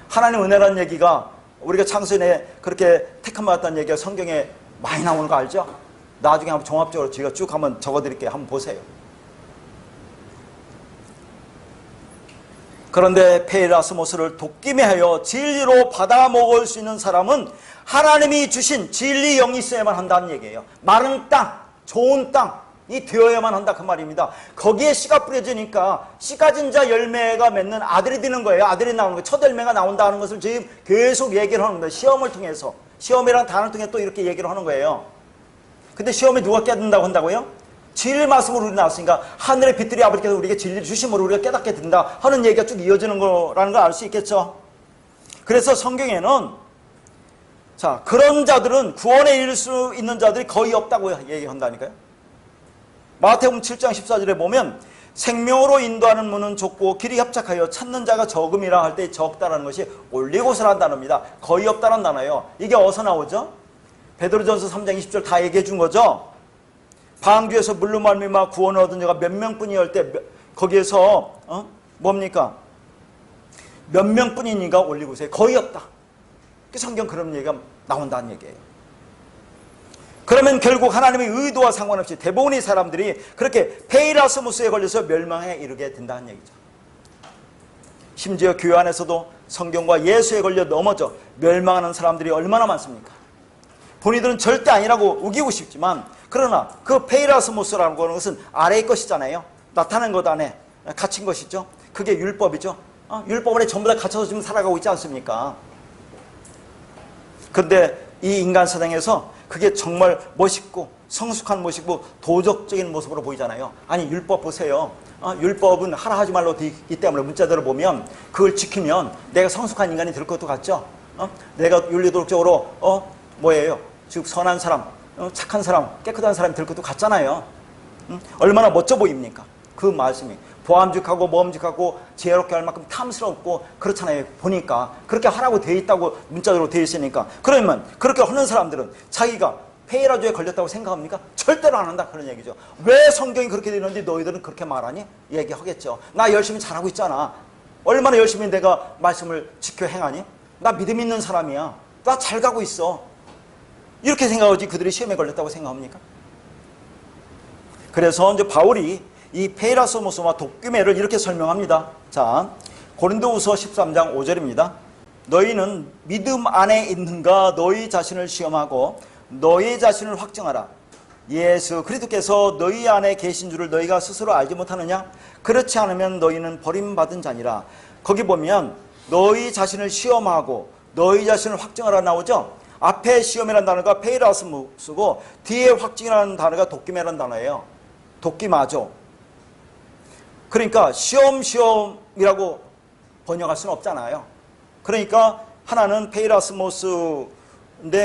[SPEAKER 1] 하나님의 은혜라는 얘기가 우리가 창세전에 그렇게 택함 받았다는 얘기가 성경에 많이 나오는 거 알죠? 나중에 한번 종합적으로 제가 쭉 한번 적어드릴게요. 한번 보세요. 그런데 페이라스모스를 도끼매하여 진리로 받아 먹을 수 있는 사람은 하나님이 주신 진리 영이 있어야만 한다는 얘기예요. 마른 땅, 좋은 땅이 되어야만 한다 그 말입니다. 거기에 씨가 뿌려지니까 씨 가진 자 열매가 맺는 아들이 되는 거예요. 아들이 나오는 거예요. 첫 열매가 나온다는 것을 지금 계속 얘기를 하는 거예요. 시험을 통해서. 시험이라는 단어를 통해 또 이렇게 얘기를 하는 거예요. 근데 시험에 누가 깨닫는다고 한다고요? 진리의 말씀으로 우리 나왔으니까 하늘의 빛들이 아버지께서 우리에게 진리를 주심으로 우리가 깨닫게 된다 하는 얘기가 쭉 이어지는 거라는 걸 알 수 있겠죠. 그래서 성경에는 자, 그런 자들은 구원에 이를 수 있는 자들이 거의 없다고 얘기한다니까요. 마태복음 7장 14절에 보면 생명으로 인도하는 문은 좁고 길이 협착하여 찾는 자가 적음이라 할 때 적다라는 것이 올리고서라는 단어입니다. 거의 없다는 단어예요. 이게 어디서 나오죠? 베드로전서 3장 20절 다 얘기해 준 거죠. 방주에서 물로 말미암아 구원을 얻은 자가 몇 명뿐이었을 때 거기에서 뭡니까? 몇 명뿐이니까 올리고서에 거의 없다. 성경 그런 얘기가 나온다는 얘기예요. 그러면 결국 하나님의 의도와 상관없이 대부분의 사람들이 그렇게 페이라스모스에 걸려서 멸망에 이르게 된다는 얘기죠. 심지어 교회 안에서도 성경과 예수에 걸려 넘어져 멸망하는 사람들이 얼마나 많습니까? 본인들은 절대 아니라고 우기고 싶지만 그러나 그 페이라스모스라는 것은 아래의 것이잖아요. 나타난 것 안에 갇힌 것이죠. 그게 율법이죠. 율법 안에 전부 다 갇혀서 지금 살아가고 있지 않습니까? 그런데 이 인간 세상에서 그게 정말 멋있고 성숙한 모습이고 도덕적인 모습으로 보이잖아요. 아니 율법 보세요. 율법은 하라 하지 말로 되어 있기 때문에 문자대로 보면 그걸 지키면 내가 성숙한 인간이 될 것도 같죠. 내가 윤리도덕적으로 뭐예요? 즉 선한 사람, 착한 사람, 깨끗한 사람이 될 것도 같잖아요. 얼마나 멋져 보입니까? 그 말씀이 보암직하고 모험직하고 지혜롭게 할 만큼 탐스럽고 그렇잖아요. 보니까 그렇게 하라고 되어 있다고 문자적으로 되어 있으니까. 그러면 그렇게 하는 사람들은 자기가 페이라조에 걸렸다고 생각합니까? 절대로 안 한다 그런 얘기죠. 왜 성경이 그렇게 되는데 너희들은 그렇게 말하니? 얘기하겠죠. 나 열심히 잘하고 있잖아. 얼마나 열심히 내가 말씀을 지켜 행하니? 나 믿음 있는 사람이야. 나 잘 가고 있어. 이렇게 생각하지 그들이 시험에 걸렸다고 생각합니까? 그래서 이제 바울이 이 페이라스모스와 도끼매를 이렇게 설명합니다. 자, 고린도후서 13장 5절입니다. 너희는 믿음 안에 있는가 너희 자신을 시험하고 너희 자신을 확증하라. 예수 그리스도께서 너희 안에 계신 줄을 너희가 스스로 알지 못하느냐? 그렇지 않으면 너희는 버림받은 자니라. 거기 보면 너희 자신을 시험하고 너희 자신을 확증하라 나오죠? 앞에 시험이라는 단어가 페이라스모스고 뒤에 확증이라는 단어가 도끼매라는 단어예요. 도끼마죠. 그러니까 시험이라고 번역할 수는 없잖아요. 그러니까 하나는 페이라스모스인데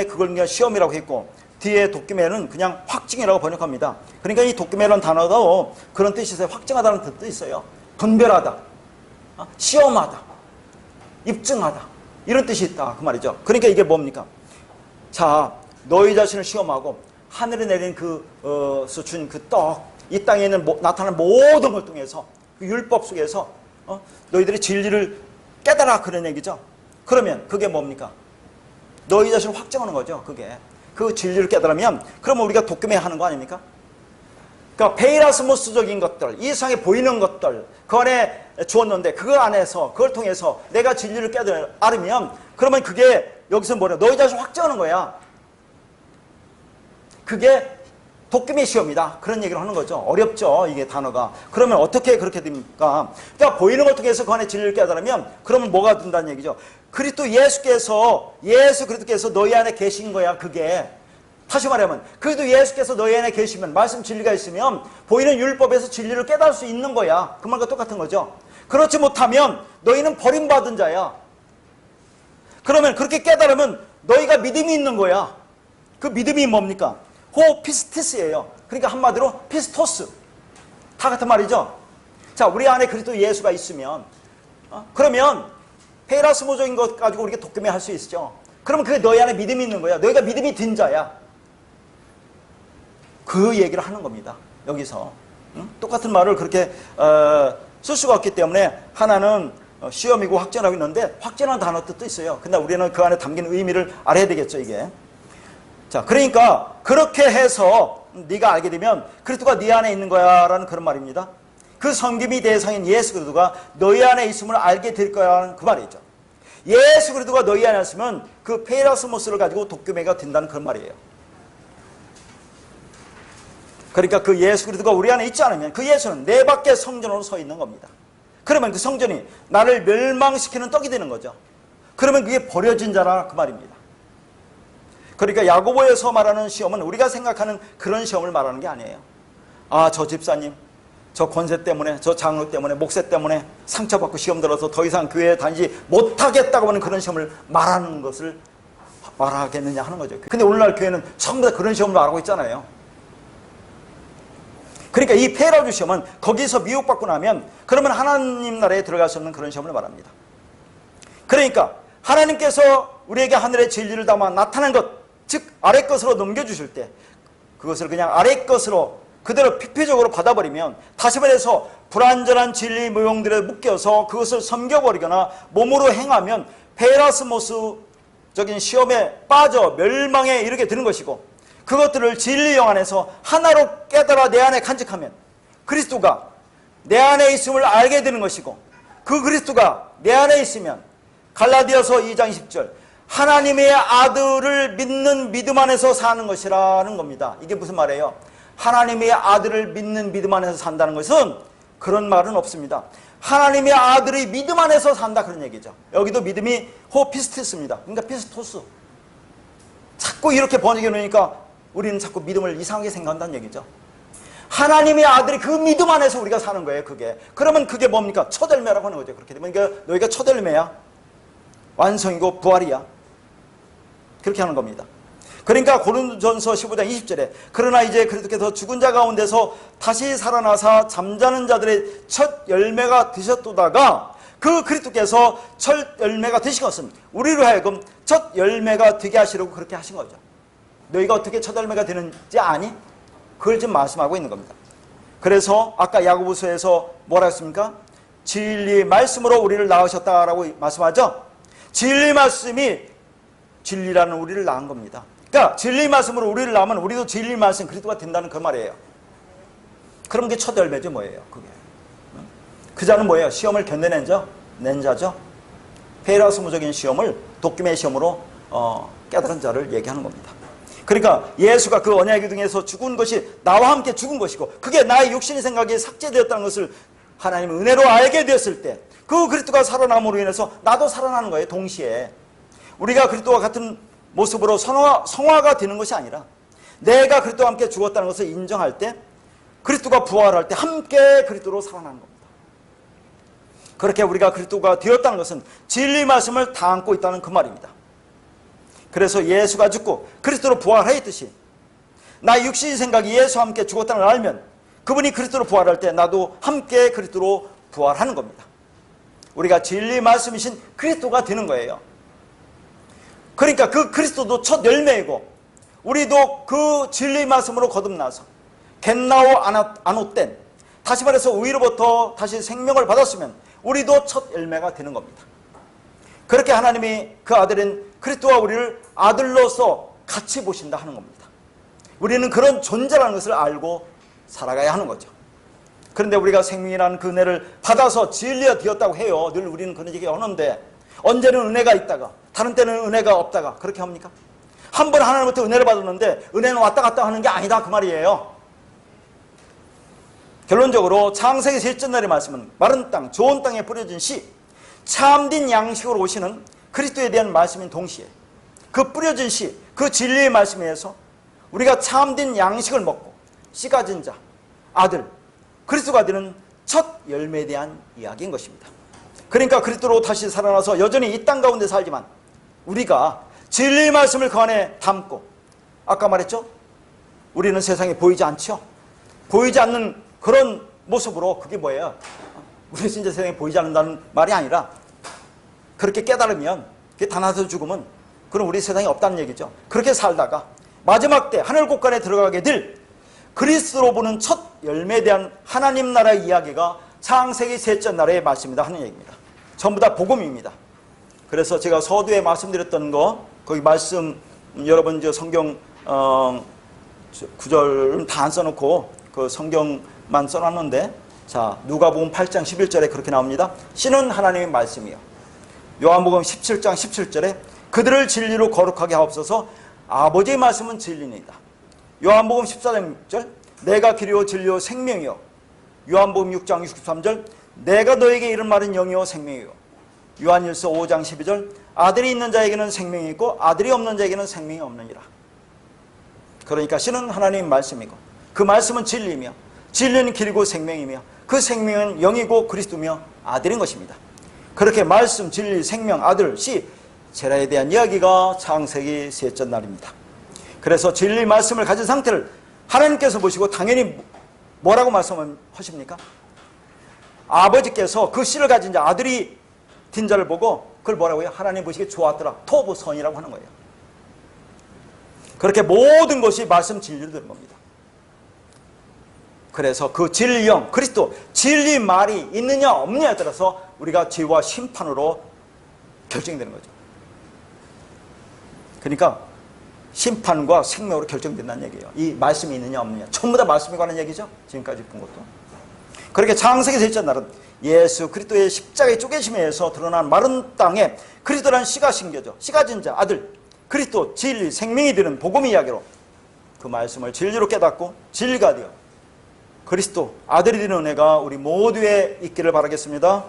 [SPEAKER 1] 그걸 그냥 시험이라고 했고 뒤에 도끼매는 그냥 확증이라고 번역합니다. 그러니까 이 도끼매라는 단어도 그런 뜻이 있어요. 확증하다는 뜻도 있어요. 분별하다, 시험하다, 입증하다 이런 뜻이 있다 그 말이죠. 그러니까 이게 뭡니까? 자, 너희 자신을 시험하고 하늘에 내린 그서 준 그 떡 이 땅에 있는 나타나는 모든 걸 통해서 그 율법 속에서 너희들이 진리를 깨달아 그런 얘기죠. 그러면 그게 뭡니까? 너희 자신을 확정하는 거죠. 그게 그 진리를 깨달으면 그러면 우리가 도끼매 하는 거 아닙니까? 그러니까 페이라스모스적인 것들, 이 세상에 보이는 것들 그 안에 주었는데 그 안에서 그걸 통해서 내가 진리를 깨달으면 그러면 그게 여기서 뭐냐? 너희 자신을 확정하는 거야. 그게 도끼매 시험이다. 그런 얘기를 하는 거죠. 어렵죠. 이게 단어가. 그러면 어떻게 그렇게 됩니까? 그러니까 보이는 걸 통해서 그 안에 진리를 깨달으면 그러면 뭐가 된다는 얘기죠. 예수 그리스도께서 너희 안에 계신 거야. 그게. 다시 말하면 그래도 예수께서 너희 안에 계시면 말씀 진리가 있으면 보이는 율법에서 진리를 깨달을 수 있는 거야. 그 말과 똑같은 거죠. 그렇지 못하면 너희는 버림받은 자야. 그러면 그렇게 깨달으면 너희가 믿음이 있는 거야. 그 믿음이 뭡니까? 호피스티스예요. 그러니까 한마디로 피스토스. 다 같은 말이죠. 자, 우리 안에 그리스도 예수가 있으면 그러면 페이라스모적인 것 가지고 우리가 도끼매 할 수 있죠. 그러면 그게 너희 안에 믿음이 있는 거야. 너희가 믿음이 든 자야. 그 얘기를 하는 겁니다. 여기서. 똑같은 말을 그렇게 쓸 수가 없기 때문에 하나는 시험이고 확전하고 있는데 확전하는 단어 뜻도 있어요. 근데 우리는 그 안에 담긴 의미를 알아야 되겠죠. 이게. 자, 그러니까 그렇게 해서 네가 알게 되면 그리스도가 네 안에 있는 거야 라는 그런 말입니다. 그 섬김이 대상인 예수 그리스도가 너희 안에 있음을 알게 될 거라는 그 말이죠. 예수 그리스도가 너희 안에 있으면 그 페이라스모스를 가지고 도끼매가 된다는 그런 말이에요. 그러니까 그 예수 그리스도가 우리 안에 있지 않으면 그 예수는 내 밖에 성전으로 서 있는 겁니다. 그러면 그 성전이 나를 멸망시키는 떡이 되는 거죠. 그러면 그게 버려진 자라 그 말입니다. 그러니까 야고보에서 말하는 시험은 우리가 생각하는 그런 시험을 말하는 게 아니에요. 아, 저 집사님, 저 권세 때문에, 저 장로 때문에, 목세 때문에 상처받고 시험 들어서 더 이상 교회에 다니지 못하겠다고 하는 그런 시험을 말하는 것을 말하겠느냐 하는 거죠. 근데 오늘날 교회는 전부 다 그런 시험을 말하고 있잖아요. 그러니까 이 페라주 시험은 거기서 미혹받고 나면 그러면 하나님 나라에 들어갈 수 없는 그런 시험을 말합니다. 그러니까 하나님께서 우리에게 하늘의 진리를 담아 나타난 것, 즉 아래 것으로 넘겨주실 때 그것을 그냥 아래 것으로 그대로 피폐적으로 받아버리면, 다시 말해서 불완전한 진리 모형들에 묶여서 그것을 섬겨버리거나 몸으로 행하면 페라스모스적인 시험에 빠져 멸망에 이르게 되는 것이고, 그것들을 진리 영 안에서 하나로 깨달아 내 안에 간직하면 그리스도가 내 안에 있음을 알게 되는 것이고, 그 그리스도가 내 안에 있으면 갈라디아서 2장 20절 하나님의 아들을 믿는 믿음 안에서 사는 것이라는 겁니다. 이게 무슨 말이에요? 하나님의 아들을 믿는 믿음 안에서 산다는 것은 그런 말은 없습니다. 하나님의 아들이 믿음 안에서 산다, 그런 얘기죠. 여기도 믿음이 호피스티스입니다. 그러니까 피스토스. 자꾸 이렇게 번역해 놓으니까 우리는 자꾸 믿음을 이상하게 생각한다는 얘기죠. 하나님의 아들이 그 믿음 안에서 우리가 사는 거예요. 그게. 그러면 그게 뭡니까? 첫 열매라고 하는 거죠. 그렇게 되면 그러니까 너희가 첫 열매야. 완성이고 부활이야. 그렇게 하는 겁니다. 그러니까 고린도전서 15장 20절에 그러나 이제 그리스도께서 죽은 자 가운데서 다시 살아나사 잠자는 자들의 첫 열매가 되셨도다가, 그 그리스도께서 첫 열매가 되신 것은 우리로 하여금 첫 열매가 되게 하시려고 그렇게 하신 거죠. 너희가 어떻게 첫 열매가 되는지 아니? 그걸 지금 말씀하고 있는 겁니다. 그래서 아까 야고보서에서 뭐라 했습니까? 진리의 말씀으로 우리를 낳으셨다라고 말씀하죠. 진리 말씀이 진리라는 우리를 낳은 겁니다. 그러니까 진리 말씀으로 우리를 낳으면 우리도 진리 말씀 그리스도가 된다는 그 말이에요. 그럼 그게 첫 열매죠. 뭐예요? 그게. 그 자는 뭐예요? 시험을 견뎌낸 자, 낸 자죠. 페라스모적인 시험을 도끼의 시험으로 깨달은 자를 얘기하는 겁니다. 그러니까 예수가 그 언약의 등에서 죽은 것이 나와 함께 죽은 것이고, 그게 나의 육신의 생각이 삭제되었다는 것을 하나님의 은혜로 알게 되었을 때 그 그리스도가 살아남으로 인해서 나도 살아나는 거예요. 동시에 우리가 그리스도와 같은 모습으로 성화가 되는 것이 아니라 내가 그리스도와 함께 죽었다는 것을 인정할 때, 그리스도가 부활할 때 함께 그리스도로 살아나는 겁니다. 그렇게 우리가 그리스도가 되었다는 것은 진리 말씀을 다 안고 있다는 그 말입니다. 그래서 예수가 죽고 그리스도로 부활하였듯이 나의 육신의 생각이 예수와 함께 죽었다는 걸 알면 그분이 그리스도로 부활할 때 나도 함께 그리스도로 부활하는 겁니다. 우리가 진리 말씀이신 그리스도가 되는 거예요. 그러니까 그 그리스도도 첫 열매이고, 우리도 그 진리 말씀으로 거듭나서 겟나오 아노땐, 다시 말해서 위로부터 다시 생명을 받았으면 우리도 첫 열매가 되는 겁니다. 그렇게 하나님이 그 아들인 그리스도와 우리를 아들로서 같이 보신다 하는 겁니다. 우리는 그런 존재라는 것을 알고 살아가야 하는 거죠. 그런데 우리가 생명이라는 그 은혜를 받아서 진리가 되었다고 해요. 늘 우리는 그런 얘기 하는데, 언제는 은혜가 있다가 다른 때는 은혜가 없다가 그렇게 합니까? 한 번 하나님부터 은혜를 받았는데 은혜는 왔다 갔다 하는 게 아니다, 그 말이에요. 결론적으로 창세기 셋째 날의 말씀은 마른 땅, 좋은 땅에 뿌려진 씨, 참된 양식으로 오시는 그리스도에 대한 말씀인 동시에 그 뿌려진 씨, 그 진리의 말씀에 의해서 우리가 참된 양식을 먹고 씨 가진 자, 아들, 그리스도가 되는 첫 열매에 대한 이야기인 것입니다. 그러니까 그리스도로 다시 살아나서 여전히 이 땅 가운데 살지만 우리가 진리의 말씀을 그 안에 담고, 아까 말했죠? 우리는 세상에 보이지 않죠? 보이지 않는 그런 모습으로, 그게 뭐예요? 우리 진짜 세상에 보이지 않는다는 말이 아니라 그렇게 깨달으면, 그게 다 나서 죽으면 그럼 우리 세상에 없다는 얘기죠. 그렇게 살다가 마지막 때 하늘 곳간에 들어가게 될 그리스도로 보는 첫 열매에 대한 하나님 나라의 이야기가 창세기 셋째 날의 말씀이다 하는 얘기입니다. 전부 다 복음입니다. 그래서 제가 서두에 말씀드렸던 거, 거기 말씀 여러분 저 성경 구절은 다 안 써놓고 그 성경만 써놨는데, 자 누가복음 8장 11절에 그렇게 나옵니다. 씨는 하나님의 말씀이요. 요한복음 17장 17절에 그들을 진리로 거룩하게 하옵소서, 아버지의 말씀은 진리니이다. 요한복음 14장 6절 내가 길이요 진리요 생명이요. 요한복음 6장 63절 내가 너에게 이른 말은 영이요 생명이요. 요한일서 5장 12절 아들이 있는 자에게는 생명이 있고 아들이 없는 자에게는 생명이 없느니라. 그러니까 신은 하나님 말씀이고 그 말씀은 진리이며 진리는 길이고 생명이며 그 생명은 영이고 그리스도며 아들인 것입니다. 그렇게 말씀, 진리, 생명, 아들, 씨, 제라에 대한 이야기가 창세기 셋째 날입니다. 그래서 진리 말씀을 가진 상태를 하나님께서 보시고 당연히 뭐라고 말씀하십니까? 아버지께서 그 씨를 가진 자 아들이 된 자를 보고 그걸 뭐라고요? 하나님 보시기에 좋았더라. 토부선이라고 하는 거예요. 그렇게 모든 것이 말씀 진리를 드는 겁니다. 그래서 그 진리영, 그리스도, 진리 말이 있느냐 없느냐에 따라서 우리가 죄와 심판으로 결정되는 거죠. 그러니까 심판과 생명으로 결정된다는 얘기예요. 이 말씀이 있느냐 없느냐. 전부 다 말씀에 관한 얘기죠. 지금까지 본 것도. 그렇게 창세기 셋째 날은 예수 그리스도의 십자가의 쪼개심에 의해서 드러난 마른 땅에 그리스도라는 씨가 심겨져 씨가 진 자 아들 그리스도 진리 생명이 되는 복음 이야기로 그 말씀을 진리로 깨닫고 진리가 되어 그리스도 아들이 되는 은혜가 우리 모두에 있기를 바라겠습니다.